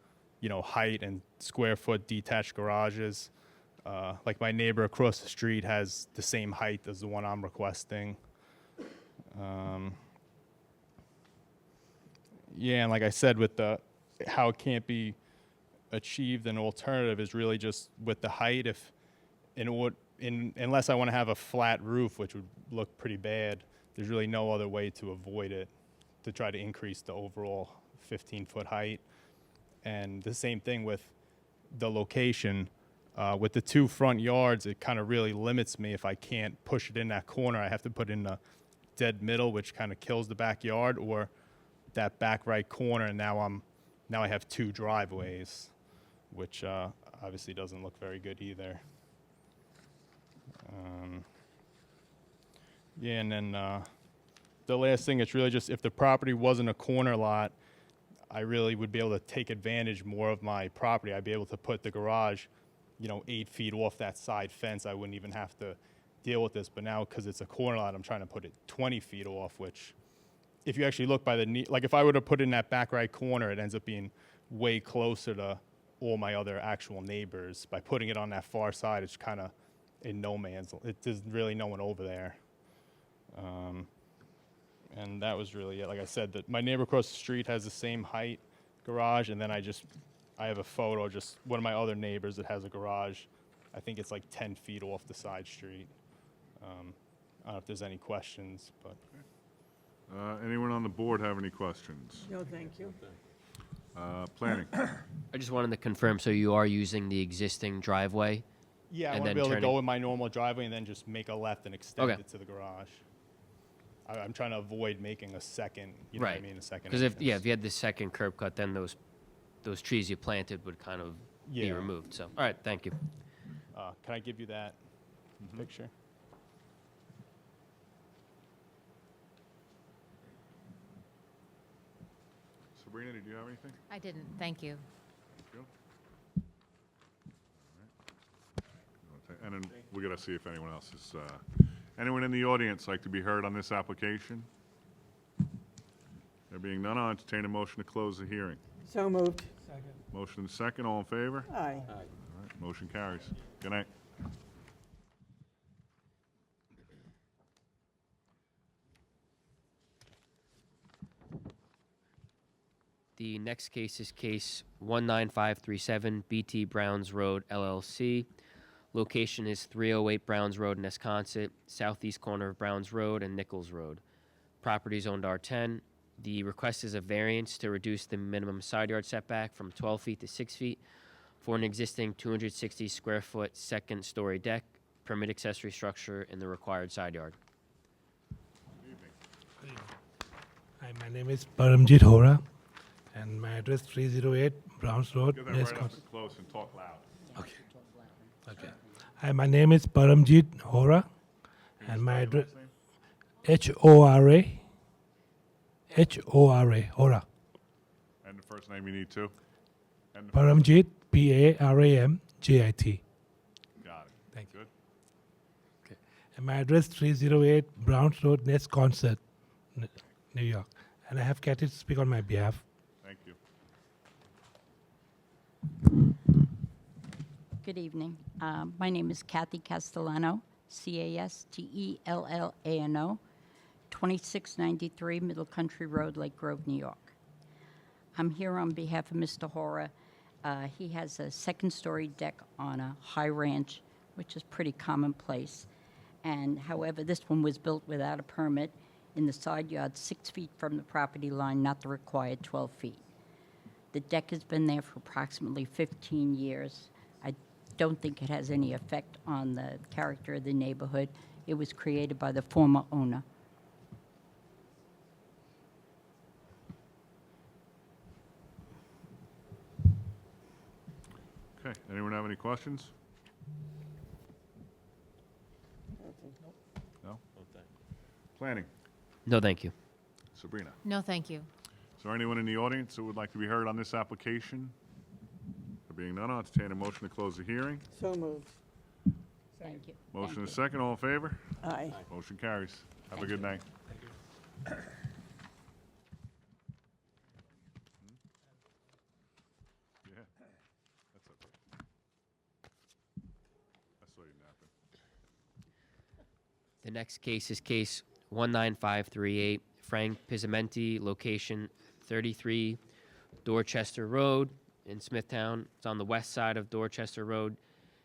you know, height and square foot detached garages. Like my neighbor across the street has the same height as the one I'm requesting. Yeah, and like I said, with how it can't be achieved, an alternative is really just with the height. Unless I want to have a flat roof, which would look pretty bad, there's really no other way to avoid it, to try to increase the overall 15-foot height. And the same thing with the location. With the two front yards, it kind of really limits me. If I can't push it in that corner, I have to put it in the dead middle, which kind of kills the backyard, or that back right corner, and now I have two driveways, which obviously doesn't look very good either. Yeah, and then the last thing, it's really just if the property wasn't a corner lot, I really would be able to take advantage more of my property. I'd be able to put the garage, you know, 8 feet off that side fence. I wouldn't even have to deal with this. But now, because it's a corner lot, I'm trying to put it 20 feet off, which if you actually look by like if I were to put it in that back right corner, it ends up being way closer to all my other actual neighbors. By putting it on that far side, it's kind of in no man's, there's really no one over there. And that was really it. Like I said, that my neighbor across the street has the same height garage, and then I have a photo, just one of my other neighbors that has a garage. I think it's like 10 feet off the side street. I don't know if there's any questions, but. Anyone on the board have any questions? No, thank you. Planning. I just wanted to confirm, so you are using the existing driveway? Yeah, I and want to then be able to turn go it- in my normal driveway and then just make a left and extend Okay. it to the garage. I'm trying to avoid making a second, you know what I Right. mean, a second. Because if entrance. you had the second curb cut, then those trees you planted would kind of be Yeah. removed. So, all right, thank you. Can I give you that picture? Sabrina, did you have anything? I didn't, thank you. Joe? And then we got to see if anyone else is, anyone in the audience like to be heard on this application? There being none, I'll entertain a motion to close the hearing. So moved. Motion and second, all in favor? Aye. All right, motion carries. Good night. The next case is case 19537 BT Browns Road LLC, Location is 308 Browns Road in Esconset, southeast corner of Browns Road and Nichols Road. Property is zoned R10. The request is a variance to reduce the minimum side yard setback from 12 feet to 6 feet for an existing 260 square foot second story deck, permit accessory structure in the required side yard. Hi, my name is Paramjit Hora, and my address 308 Browns Road. Get that right up close and talk loud. Okay. Okay. Hi, my name is Paramjit Hora, and my address Hora. Hora. And the first name you need too? And the Paramjit, Paramjit. Got it. Thank you. Good. Okay. And my address 308 Browns Road, Nest Concert, New York. And I have Kathy to speak on my behalf. Thank you. Good evening. My name is Kathy Castellano, Castellano, 2693 Middle Country Road, Lake Grove, New York. I'm here on behalf of Mr. Hora. He has a second-story deck on a high ranch, which is pretty commonplace. And however, this one was built without a permit in the side yard 6 feet from the property line, not the required 12 feet. The deck has been there for approximately 15 years. I don't think it has any effect on the character of the neighborhood. It was created by the former owner. Okay, anyone have any questions? No? Planning. No, thank you. Sabrina. No, thank you. Is there anyone in the audience who would like to be heard on this application? There being none, I'll entertain a motion to close the hearing. So moved. Thank you. Motion and a second, all in favor? Aye. Motion carries. Have a good night. Yeah, that's okay. I saw you napping. The next case is case 19538, Frank Pizzamenti, location 33 Dorchester Road in Smithtown. It's on the west side of Dorchester Road,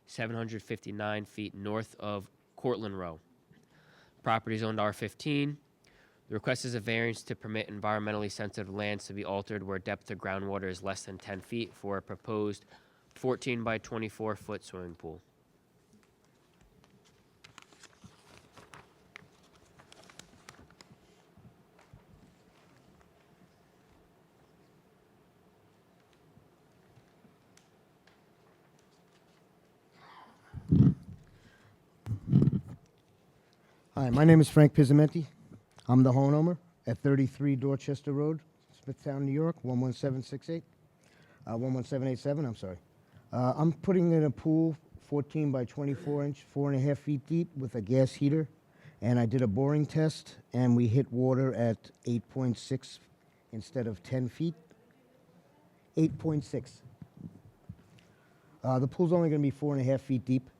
759 feet north of Cortland Row. Property is owned R15. The request is a variance to permit environmentally sensitive lands to be altered where depth of groundwater is less than 10 feet for a proposed 14 by 24 foot swimming pool. Hi, my name is Frank Pizzamenti. I'm the homeowner at 33 Dorchester Road, Smithtown, New York, 11768, 11787, I'm sorry. I'm putting in a pool 14 by 24 inch, 4.5 feet deep with a gas heater. And I did a boring test and we hit water at 8.6 instead of 10 feet. 8.6. The pool's only going to be 4.5 feet deep.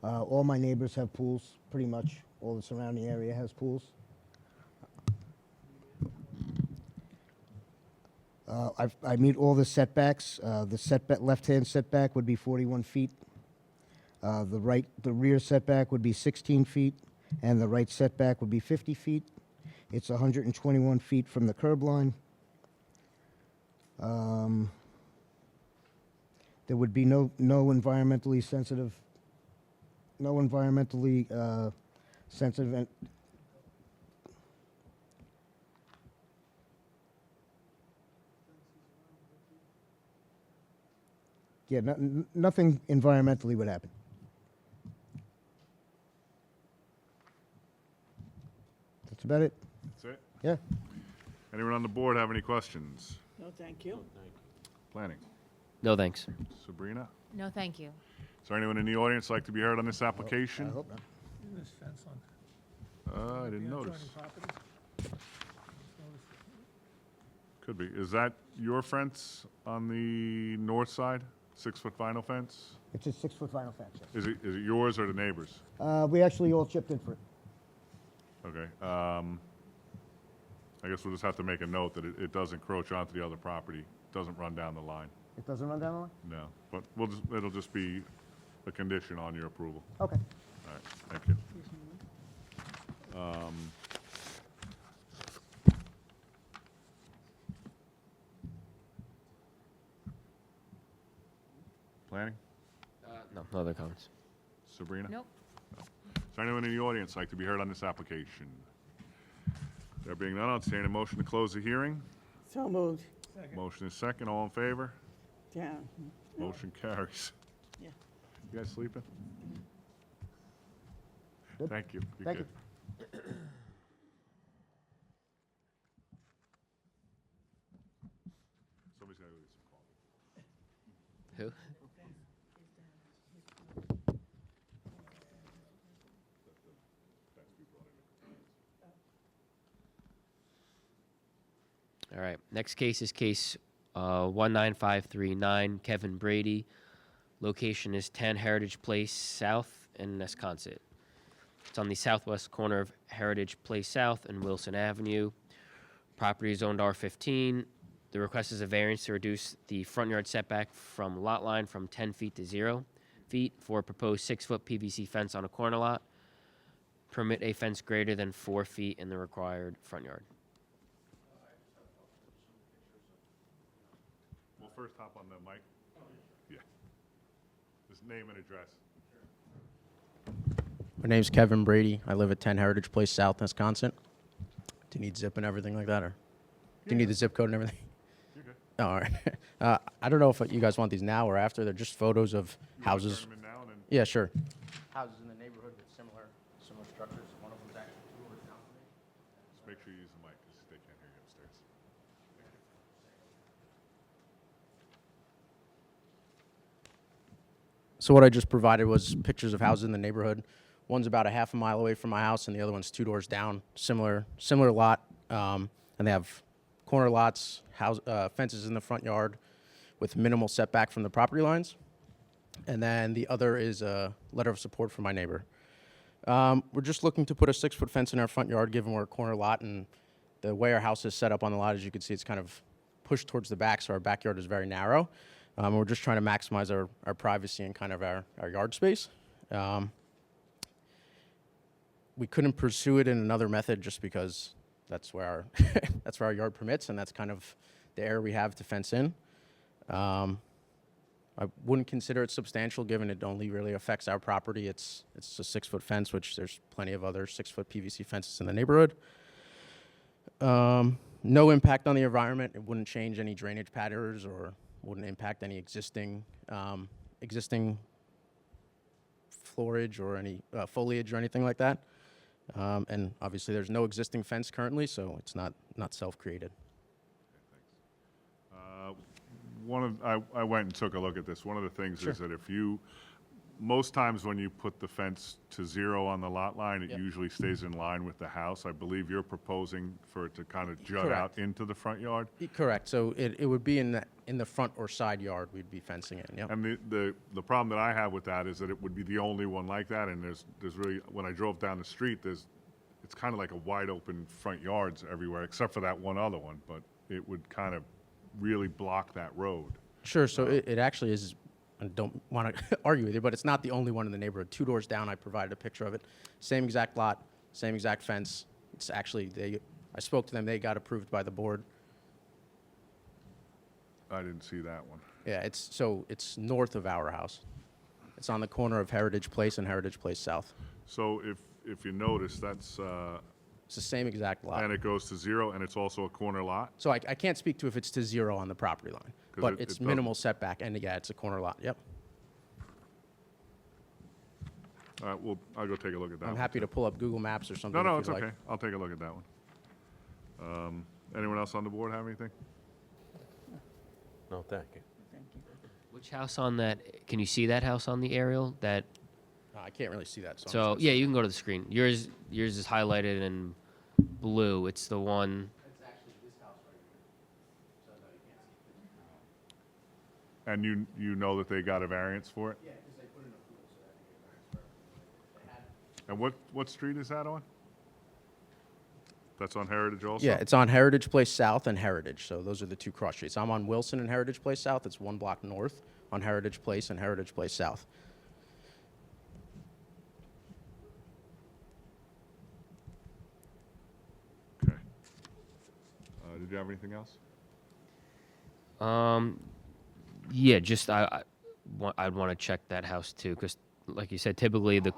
All my neighbors have pools, pretty much. All the surrounding area has pools. I meet all the setbacks. The left-hand setback would be 41 feet. The rear setback would be 16 feet, and the right setback would be 50 feet. It's 121 feet from the curb line. There would be no environmentally sensitive. Yeah, nothing environmentally would happen. That's about it. That's it? Yeah. Anyone on the board have any questions? No, thank you. Planning. No, thanks. Sabrina? No, thank you. Is there anyone in the audience like to be heard on this application? I hope not. This fence on. I didn't notice. Could be. Is that your fence on the north side? 6-foot vinyl fence? It's a 6-foot vinyl fence. Yes. Is it yours or the neighbors? We actually all chipped in for it. Okay. I guess we'll just have to make a note that it does encroach onto the other property. Doesn't run down the line. It doesn't run down the line? No. But it'll just be a condition on your approval. Okay. All right, thank you. Planning? No other comments. Sabrina? Nope. Is there anyone in the audience like to be heard on this application? There being none, I'll entertain a motion to close the hearing. So moved. Motion is second, all in favor? Down. Motion carries. Yeah. You guys sleeping? Good. Thank you. Be Thank good. Somebody's gotta go get some coffee. Who? All right, next case is case 19539, Kevin Brady. Location is 10 Heritage Place South in Nesconset. It's on the southwest corner of Heritage Place South and Wilson Avenue. Property is zoned R15. The request is a variance to reduce the front yard setback from lot line from 10 feet to 0 feet for a proposed 6-foot PVC fence on a corner lot. Permit a fence greater than 4 feet in the required front yard. We'll first hop on the mic. Yeah. Just name and address. My name's Kevin Brady. I live at 10 Heritage Place South, Wisconsin. Do you need zip and everything like that, or do you need the zip code and everything? You're good. Oh, all right. I don't know if you guys want these now or after. They're just photos of houses. Turn them in now and then. Yeah, sure. Houses in the neighborhood with similar structures. One of them's actually 2 doors down from me. Just make sure you use the mic because they can't hear you upstairs. So what I just provided was pictures of houses in the neighborhood. One's about a half a mile away from my house, and the other one's 2 doors down. Similar lot, and they have corner lots, fences in the front yard, with minimal setback from the property lines. And then the other is a letter of support from my neighbor. We're just looking to put a 6-foot fence in our front yard, given we're a corner lot, and the way our house is set up on the lot, as you can see, it's kind of pushed towards the back, so our backyard is very narrow. We're just trying to maximize our privacy and kind of our yard space. We couldn't pursue it in another method just because that's where our that's where our yard permits, and that's kind of the area we have to fence in. I wouldn't consider it substantial, given it only really affects our property. It's a 6-foot fence, which there's plenty of other 6-foot PVC fences in the neighborhood. No impact on the environment. It wouldn't change any drainage patterns or wouldn't impact any existing foliage or any foliage or anything like that. And obviously, there's no existing fence currently, so it's not self-created. I went and took a look at this. One of the things is that most times when you put the fence to 0 on the lot line, it usually stays in line with the house. I believe you're proposing for it to kind of jut out into the front yard. Correct. So it would be in the front or side yard we'd be fencing it. Yep. And the problem that I have with that is that it would be the only one like that, and there's really, when I drove down the street, it's kind of like a wide open front yards everywhere, except for that one other one, but it would kind of really block that road. Sure. So it actually is. I don't want to argue with you, but it's not the only one in the neighborhood. 2 doors down, I provided a picture of it. Same exact lot, same exact fence. It's actually, I spoke to them, they got approved by the board. I didn't see that one. Yeah, it's north of our house. It's on the corner of Heritage Place and Heritage Place South. So if you notice, that's... It's the same exact lot. And it goes to 0, and it's also a corner lot? So I can't speak to if it's to 0 on the property line, but it's minimal setback, and yeah, it's a corner lot, yep. All right, well, I'll go take a look at that. I'm happy to pull up Google Maps or something. No, if it's you'd like. okay. I'll take a look at that one. Anyone else on the board have anything? No, thank you. Which house on that, can you see that house on the aerial? That, I can't really see that. so yeah, you can go to the screen. Yours is highlighted in blue. It's the one. It's actually this house right here. So no, you can't see it. And you know that they got a variance for it? Yeah, because they put in a pool, so that they had. And what street is that on? That's on Heritage also? Yeah, it's on Heritage Place South and Heritage, so those are the 2 cross streets. I'm on Wilson and Heritage Place South. It's 1 block north on Heritage Place and Heritage Place South. did you have anything else? Yeah, just I'd want to check that house too, because like you said, typically the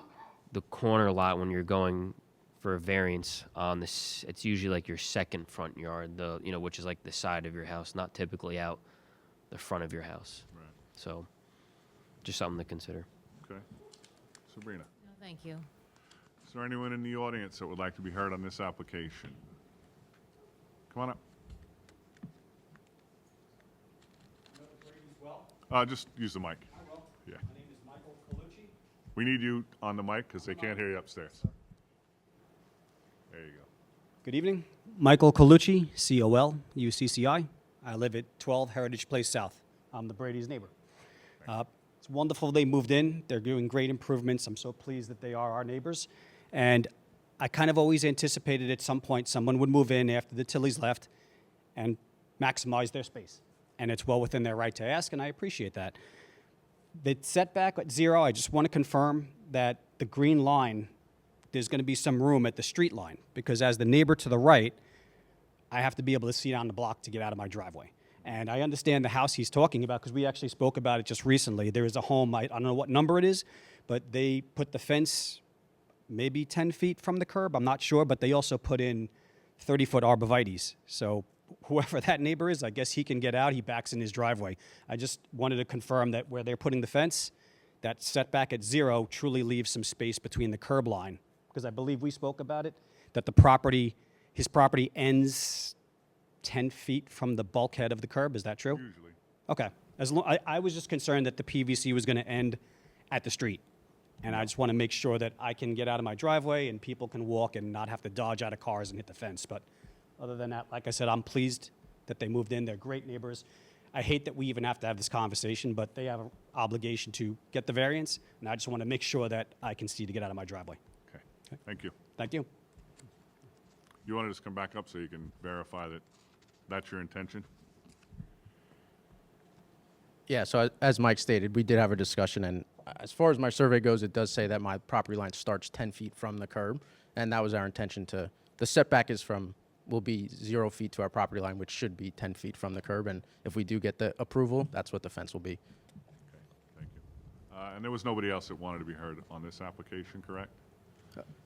corner lot when you're going for a variance on this, it's usually like your second front yard, which is like the side of your house, not typically out the front of your house. Right. So, just something to consider. Okay. Sabrina, No, thank you. is there anyone in the audience that would like to be heard on this application? Come on up. Just use the mic. Yeah. My name is Michael Colucci. We need you on the mic because they can't hear you upstairs. There you go. Good evening. Michael Colucci, COL-UCCI. I live at 12 Heritage Place South. I'm the Brady's neighbor. It's wonderful they moved in. They're doing great improvements. I'm so pleased that they are our neighbors. And I kind of always anticipated at some point someone would move in after the Tillys left and maximize their space. And it's well within their right to ask, and I appreciate that. The setback at 0, I just want to confirm that the green line, there's going to be some room at the street line, because as the neighbor to the right, I have to be able to see down the block to get out of my driveway. And I understand the house he's talking about, because we actually spoke about it just recently. There is a home, I don't know what number it is, but they put the fence maybe 10 feet from the curb, I'm not sure, but they also put in 30-foot arborvitaes. So whoever that neighbor is, I guess he can get out. He backs in his driveway. I just wanted to confirm that where they're putting the fence, that setback at 0 truly leaves some space between the curb line. Because I believe we spoke about it, that his property ends 10 feet from the bulkhead of the curb. Is that true? Usually. Okay. I was just concerned that the PVC was going to end at the street. And I just want to make sure that I can get out of my driveway and people can walk and not have to dodge out of cars and hit the fence. But other than that, like I said, I'm pleased that they moved in. They're great neighbors. I hate that we even have to have this conversation, but they have an obligation to get the variance, and I just want to make sure that I can see to get out of my driveway. Okay. Thank you. Thank you. You want to just come back up so you can verify that that's your intention? Yeah, so as Mike stated, we did have a discussion, and as far as my survey goes, it does say that my property line starts 10 feet from the curb, and that was our intention the setback will be 0 feet to our property line, which should be 10 feet from the curb, and if we do get the approval, that's what the fence will be. Okay, thank you. And there was nobody else that wanted to be heard on this application, correct?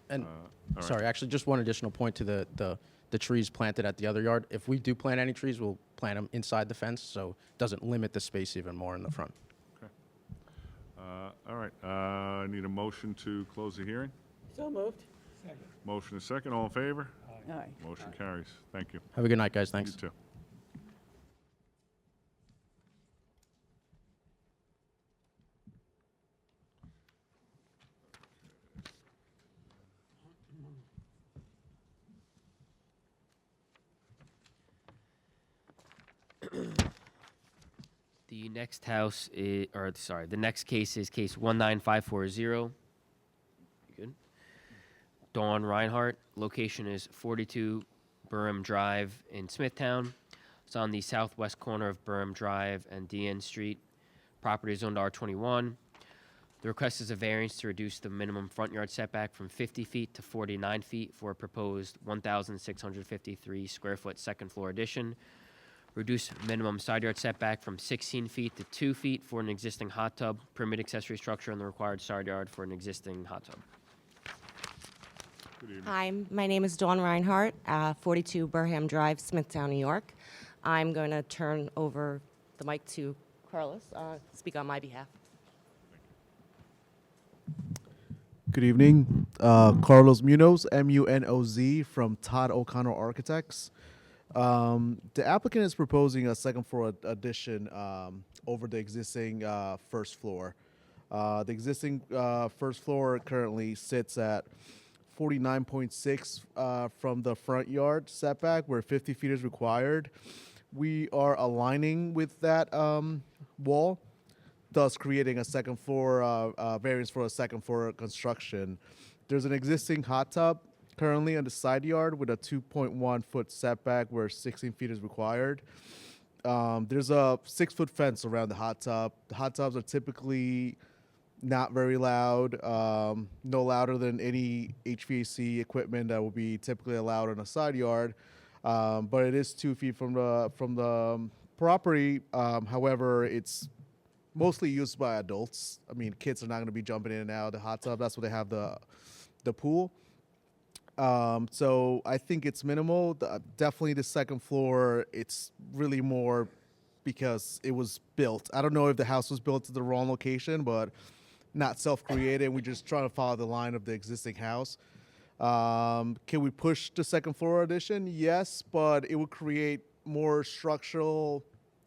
And, all right. sorry, actually, just one additional point to the trees planted at the other yard. If we do plant any trees, we'll plant them inside the fence, so it doesn't limit the space even more in the front. Okay. All right. I need a motion to close the hearing. So moved. Motion is second. All in favor? Aye. Motion carries. Thank you. Have a good night, guys. Thanks. You too. The next house is, the next case is case 19540. Good. Dawn Reinhardt. Location is 42 Burham Drive in Smithtown. It's on the southwest corner of Burham Drive and DN Street. Property is zoned R21. The request is a variance to reduce the minimum front yard setback from 50 feet to 49 feet for a proposed 1,653 square foot second floor addition. Reduce minimum side yard setback from 16 feet to 2 feet for an existing hot tub. Permit accessory structure in the required side yard for an existing hot tub. Good evening. Hi, my name is Dawn Reinhardt, 42 Burham Drive, Smithtown, New York. I'm going to turn over the mic to Carlos to speak on my behalf. Good evening. Carlos Munoz, M-U-N-O-Z, from Todd O'Connor Architects. The applicant is proposing a second floor addition over the existing first floor. The existing first floor currently sits at 49.6 from the front yard setback, where 50 feet is required. We are aligning with that wall, thus creating a second floor variance for a second floor construction. There's an existing hot tub currently on the side yard with a 2.1 foot setback where 16 feet is required. There's a 6-foot fence around the hot tub. The hot tubs are typically not very loud, no louder than any HVAC equipment that would be typically allowed on a side yard. but it is 2 feet from the property. However, it's mostly used by adults. I mean, kids are not going to be jumping in and out of the hot tub. That's where they have the pool. So I think it's minimal. Definitely the second floor, it's really more because it was built. I don't know if the house was built to the wrong location, but not self-created. We're just trying to follow the line of the existing house. Can we push the second floor addition? Yes, but it would create more structural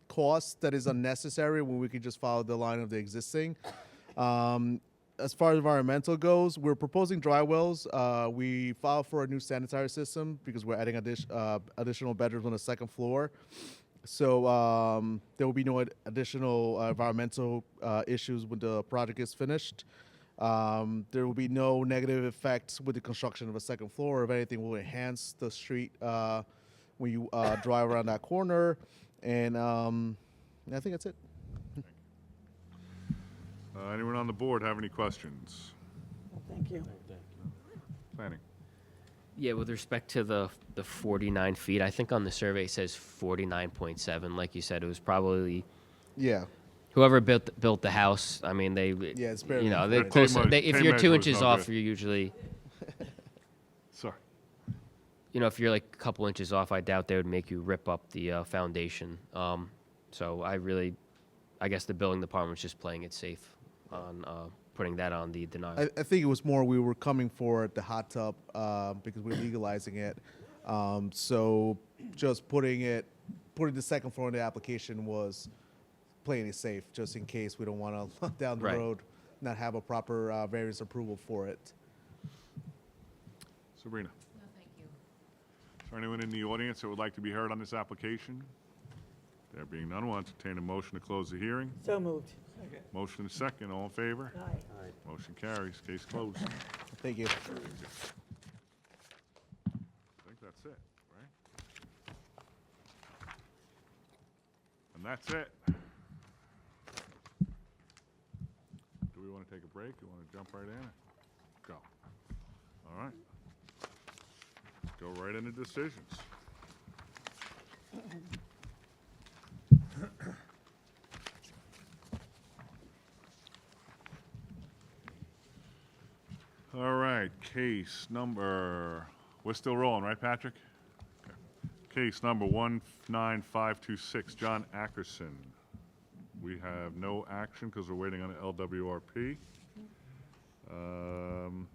costs that is unnecessary when we could just follow the line of the existing. As far as environmental goes, we're proposing dry wells. We filed for a new sanitary system because we're adding additional bedrooms on the second floor. So there will be no additional environmental issues when the project is finished. There will be no negative effects with the construction of a second floor. If anything, will enhance the street when you drive around that corner. And I think that's it. Anyone on the board have any questions? Thank you. Planning. Yeah, with respect to the 49 feet, I think on the survey it says 49.7. Like you said, it was probably Yeah. whoever built the house. I mean, Yeah, it's barely you know, on they're the close. tape If measure you're 2 was inches no off, good. you're usually, Sorry. you know, if you're like a couple inches off, I doubt they would make you rip up the foundation. So I guess the building department was just playing it safe on putting that on the denial. I think it was more we were coming for the hot tub because we're legalizing it. So just putting the second floor in the application was playing it safe, just in case we don't want to down the Right. road not have a proper variance approval for it. Sabrina. No, thank you. Is there anyone in the audience that would like to be heard on this application? There being none, we'll entertain a motion to close the hearing. So moved. Motion and second, all in favor? Aye. Motion carries, case closed. Thank you. I think that's it, right? And that's it. Do we want to take a break? You want to jump right in? Go. All right. Go right into decisions. All right, case number, we're still rolling, right, Patrick? Okay. Case number 19526, John Ackerson. We have no action because we're waiting on the LWRP.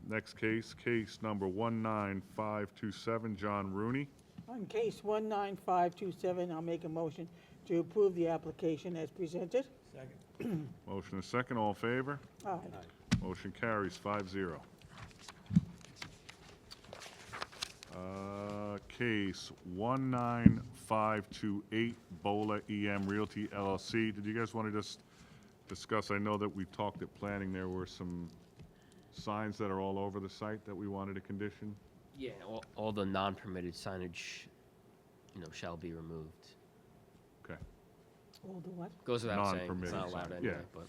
Next case, case number 19527, John Rooney. On case 19527, I'll make a motion to approve the application as presented. Motion is second, all in favor? Aye. Motion carries 5-0. Case 19528, Bola EM Realty LLC. Did you guys want to just discuss? I know that we talked at planning. There were some signs that are all over the site that we wanted to condition. Yeah, all the non-permitted signage, you know, shall be removed. Okay. All the what? Goes without saying, it's Non-permitted not allowed sign, anyway, yeah. but.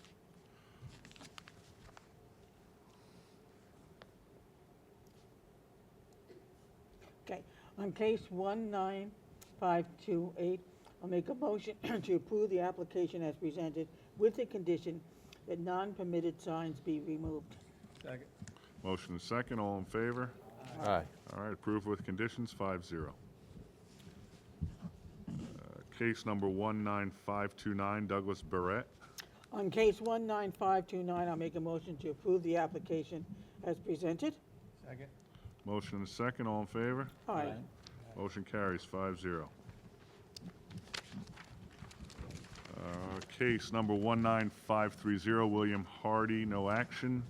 Okay. On case 19528, I'll make a motion to approve the application as presented with the condition that non-permitted signs be removed. Motion is second, all in favor? Aye. All right, approved with conditions, 5-0. Case number 19529, Douglas Barrett. On case 19529, I'll make a motion to approve the application as presented. Motion is second, all in favor? Aye. Motion carries 5-0. Case number 19530, William Hardy, no action.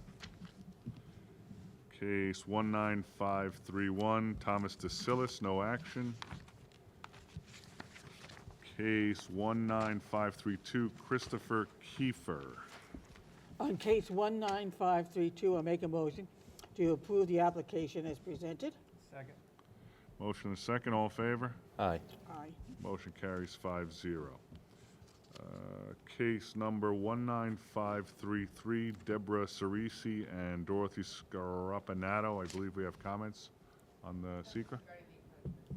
Case 19531, Thomas DeSillis, no action. Case 19532, Christopher Kiefer. On case 19532, I'll make a motion to approve the application as presented. Motion is second, all in favor? Aye. Aye. Motion carries 5-0. Case number 19533, Deborah Cerisi and Dorothy Scarapanato. I believe we have comments on the secret.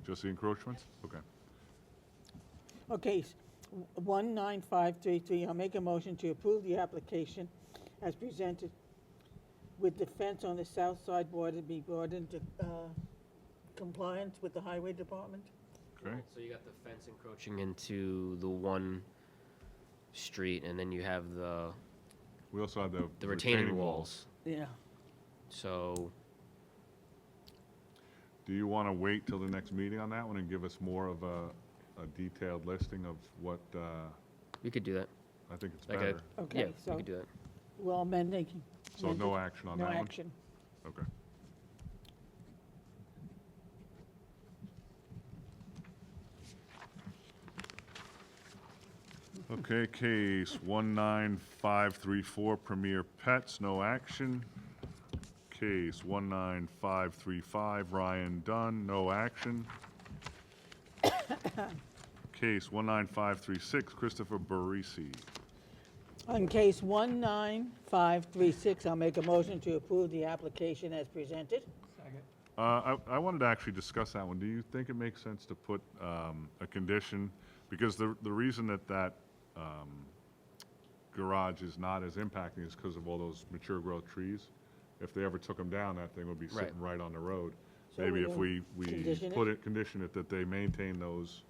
Just the encroachments? Okay. Okay, 19533, I'll make a motion to approve the application as presented with the fence on the south side border be brought into compliance with the highway department. Okay. So you got the fence encroaching into the one street, and then you have the We also have the retaining walls. Yeah. So Do you want to wait till the next meeting on that one and give us more of a detailed listing of what, we could do that. I think it's Like better. Okay, Yeah, so we could do that. we'll amend it. So no action on that one? No action. Okay. Okay, case 19534, Premier Pets, no action. Case 19535, Ryan Dunn, no action. Case 19536, Christopher Barisi. On case 19536, I'll make a motion to approve the application as presented. I wanted to actually discuss that one. Do you think it makes sense to put a condition? Because the reason that garage is not as impacting is because of all those mature growth trees. If they ever took them down, that thing would be sitting right on the road. So Maybe if we'll we condition put it? it, condition it that they maintain those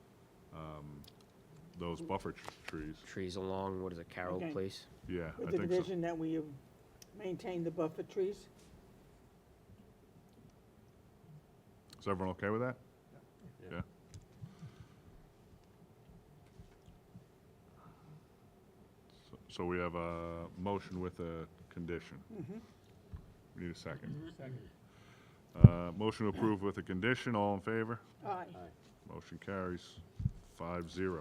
buffer trees. Trees along, what is it, Carroll Okay. Place? Yeah, With I the think so. condition that we maintain the buffer trees. Is everyone okay with that? Yeah. So we have a motion with a condition. We need a second. Motion to approve with a condition, all in favor? Aye. Motion carries 5-0.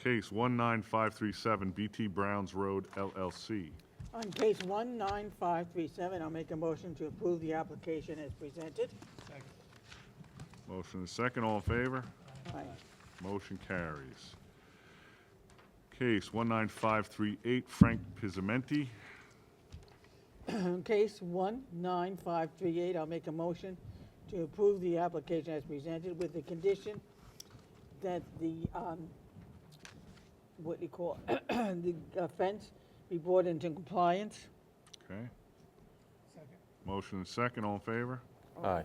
Case 19537, BT Browns Road LLC. On case 19537, I'll make a motion to approve the application as presented. Motion is second, all in favor? Aye. Motion carries. Case 19538, Frank Pizzamenti. On case 19538, I'll make a motion to approve the application as presented with the condition that the, what do you call, it? The fence be brought into compliance. Okay. Motion is second, all in favor? Aye.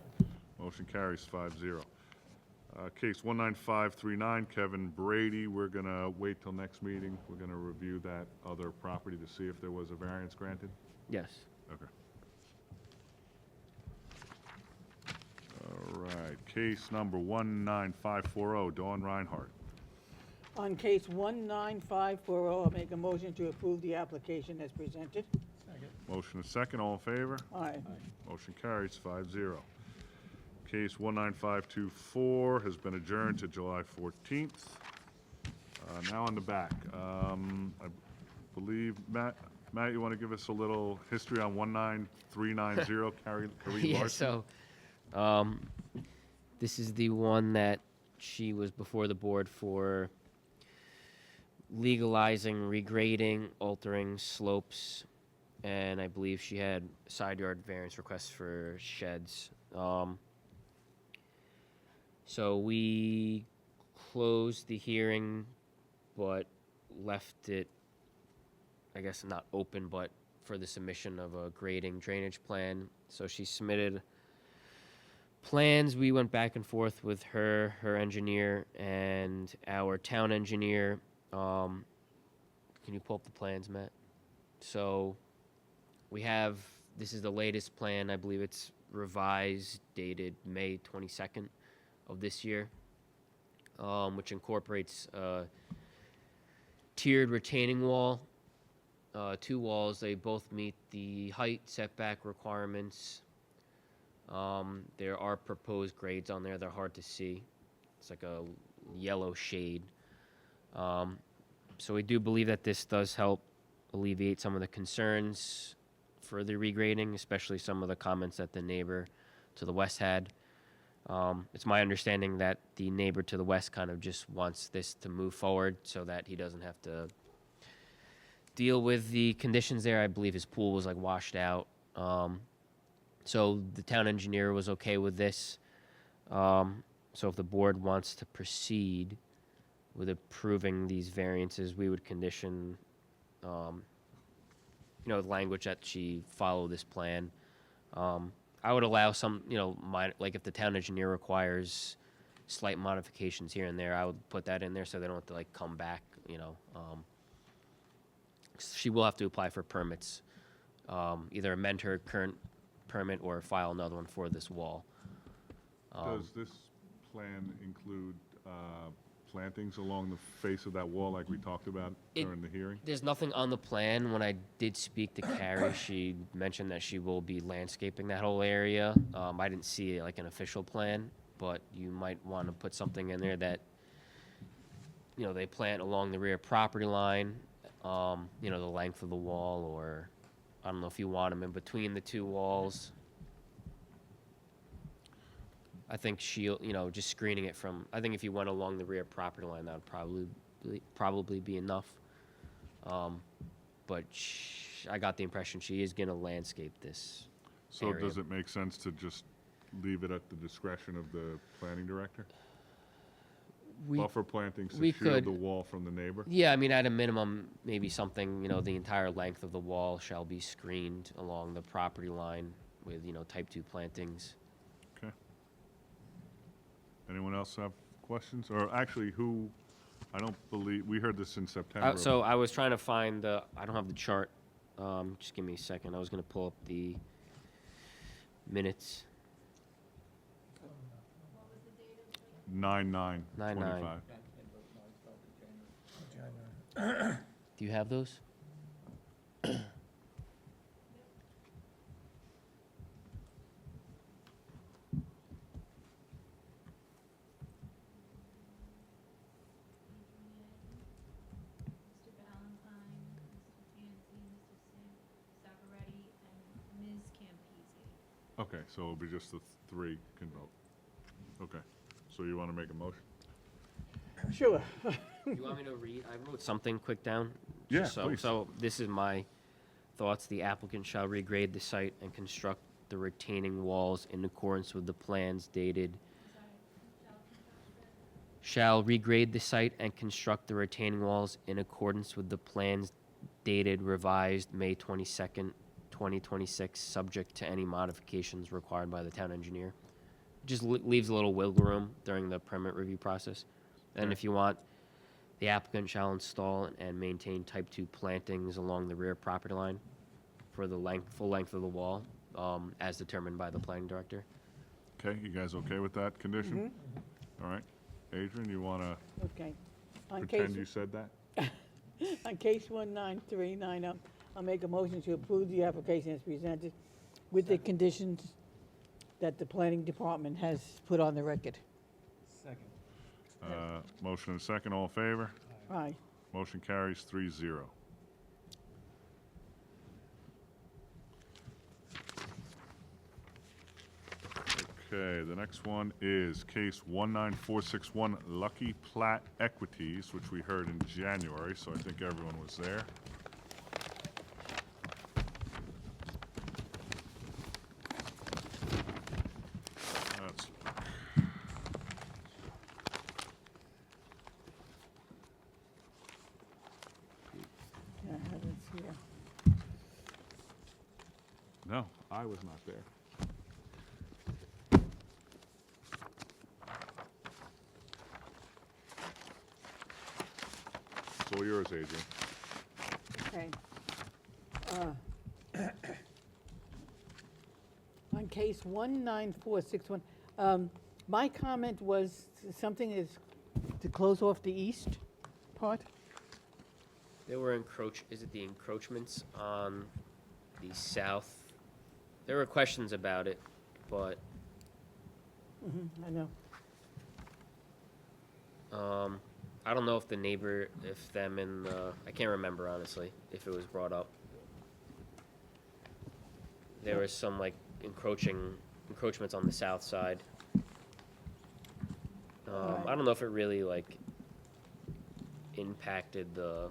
Motion carries 5-0. Case 19539, Kevin Brady. We're going to wait till next meeting. We're going to review that other property to see if there was a variance granted. Yes. Okay. All right, case number 19540, Dawn Reinhardt. On case 19540, I'll make a motion to approve the application as presented. Motion is second, all in favor? Aye. Motion carries 5-0. Case 19524 has been adjourned to July 14th. Now on the back. I believe, Matt, you want to give us a little history on 19390 Carrie Yeah, Larson? so, this is the one that she was before the board for legalizing, regrading, altering slopes, and I believe she had side yard variance requests for sheds. So we closed the hearing, but left it, I guess not open, but for the submission of a grading drainage plan. So she submitted plans. We went back and forth with her engineer, and our town engineer. Can you pull up the plans, Matt? So we have, this is the latest plan. I believe it's revised, dated May 22nd of this year, which incorporates a tiered retaining wall. Two walls, they both meet the height setback requirements. There are proposed grades on there. They're hard to see. It's like a yellow shade. So we do believe that this does help alleviate some of the concerns for the regrading, especially some of the comments that the neighbor to the west had. It's my understanding that the neighbor to the west kind of just wants this to move forward so that he doesn't have to deal with the conditions there. I believe his pool was like washed out. So the town engineer was okay with this. So if the board wants to proceed with approving these variances, we would condition, the language that she follow this plan. I would allow some, like if the town engineer requires slight modifications here and there, I would put that in there so they don't have to like come back, She will have to apply for permits, either amend her current permit or file another one for this wall. Does this plan include plantings along the face of that wall like we talked about during the hearing? There's nothing on the plan. When I did speak to Carrie, she mentioned that she will be landscaping that whole area. I didn't see like an official plan, but you might want to put something in there that, they plant along the rear property line, the length of the wall, or I don't know if you want them in between the two walls. I think just screening it from, I think if you went along the rear property line, that would probably be enough. But I got the impression she is going to landscape this So area. does it make sense to just leave it at the discretion of the planning director? Buffer plantings to we shield could- the wall from the neighbor? Yeah, I mean, at a minimum, maybe something, the entire length of the wall shall be screened along the property line with, type 2 plantings. Okay. Anyone else have questions? Or actually, I don't believe, we heard this in September. So I was trying to find I don't have the chart. Just give me a second. I was going to pull up the minutes. 9/9/25. Do you have those? Okay, so it'll be just the three can vote. Okay, so you want to make a motion? Sure. You want me to read? I wrote something quick down. Yeah, just please. So this is my thoughts. The applicant shall regrade the site and construct the retaining walls in accordance with the plans dated. Shall regrade the site and construct the retaining walls in accordance with the plans dated revised May 22nd, 2026, subject to any modifications required by the town engineer. Just leaves a little wiggle room during the permit review process. And if you want, the applicant shall install and maintain type 2 plantings along the rear property line for the full length of the wall, as determined by the planning director. Okay, you guys okay with that condition? All right. Adrian, you want to Okay. On pretend case, you said that? on case 19390, I'll make a motion to approve the application as presented with the conditions that the planning department has put on the record. Motion and second, all in favor? Aye. Motion carries 3-0. Okay, the next one is case 19461 Lucky Plat Equities, which we heard in January, so I think everyone was there. That's- Yeah, I have it here. No, I was not there. It's all yours, Adrian. Okay. On case 19461, my comment was something is to close off the east part? There were is it the encroachments on the south? There were questions about it, but I know. I don't know if the neighbor, if them and, I can't remember honestly, if it was brought up. There was some like encroachments on the south side. I don't know if it really like impacted the,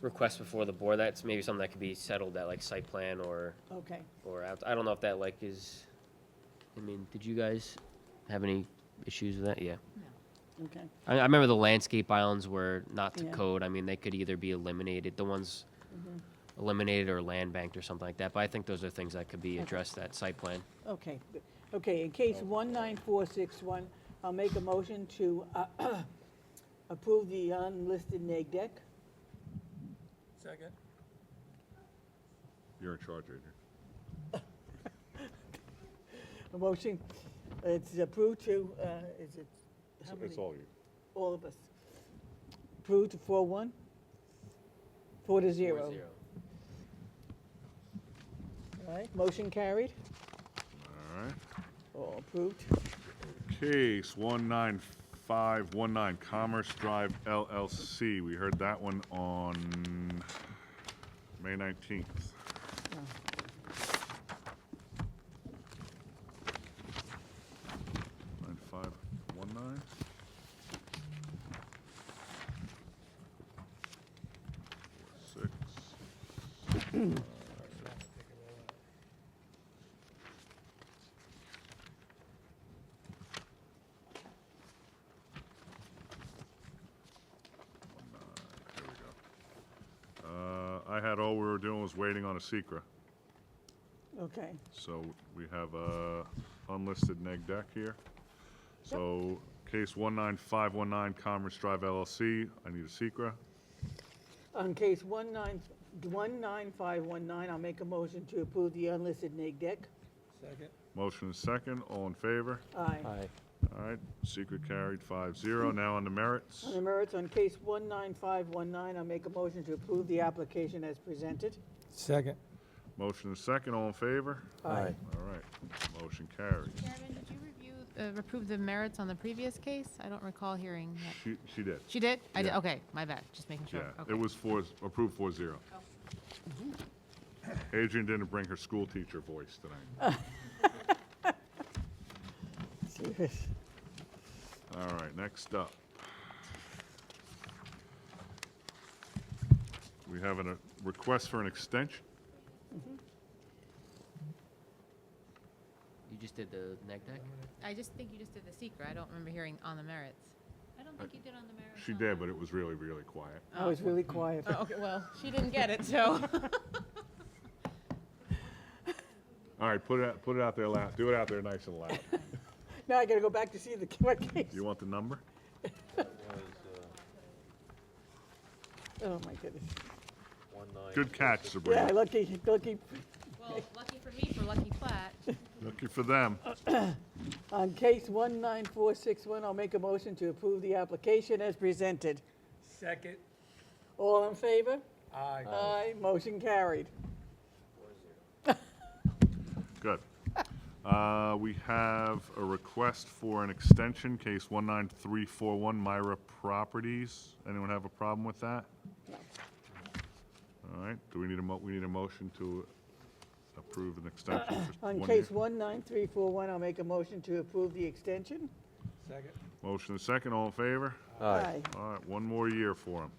request before the board. That's maybe something that could be settled at like site plan or Okay. out. I don't know if that like is. I mean, did you guys have any issues with that? Yeah. Okay. I remember the landscape islands were not to Yeah. code. I mean, they could either be eliminated, the ones Mhm. eliminated or land banked or something like that. But I think those are things that could be Okay. addressed at site plan. Okay, good. Okay, in case 19461, I'll make a motion to approve the unlisted neg deck. Second. You're in charge, Adrian. A motion, it's approved to, is it? how It's many? all you. All of us. Approved to 4-1? 4-0. 4-0. All right, motion carried, All right. all approved. Case 19519 Commerce Drive LLC. We heard that one on May 19th. 9519. Six. Here we go. I had all we were doing was waiting on a secret. Okay, So we have a unlisted neg deck here. So case 19519 Commerce Drive LLC, I need a secret. on case 19519, I'll make a motion to approve the unlisted neg deck. Second. Motion is second, all in favor? Aye. All right, secret carried 5-0. Now on the merits. On the merits, on case 19519, I'll make a motion to approve the application as presented. Second. Motion is second, all in favor? Aye. All right, motion carried. Chairman, did you approve the merits on the previous case? I don't recall hearing that. She did. She did? I did, Yeah. okay, my bad, just making sure. Yeah, Okay. it was approved 4-0. Adrian didn't bring her school teacher voice tonight. Serious. All right, next up. We have a request for an extension. You just did the neg deck? I just think you just did the secret. I don't remember hearing on the merits. I don't think you did on the merits. She did, but it was really, really quiet. I was really quiet. Oh, okay, well, she didn't get it, so. All right, put it out there loud. Do it out there nice and loud. Now I gotta go back to see the what case. You want the number? Oh, my goodness. Good catch, Sabrina. Yeah, lucky. Well, lucky for me for Lucky Plat. Lucky for them. On case 19461, I'll make a motion to approve the application as presented. Second. All in favor? Aye. Aye, motion carried. Good. We have a request for an extension, case 19341 Myra Properties. Anyone have a problem with that? No. All right, do we need we need a motion to approve an extension for On 1 case year? 19341, I'll make a motion to approve the extension. Second. Motion is second, all in favor? Aye. All right, 1 more year for him.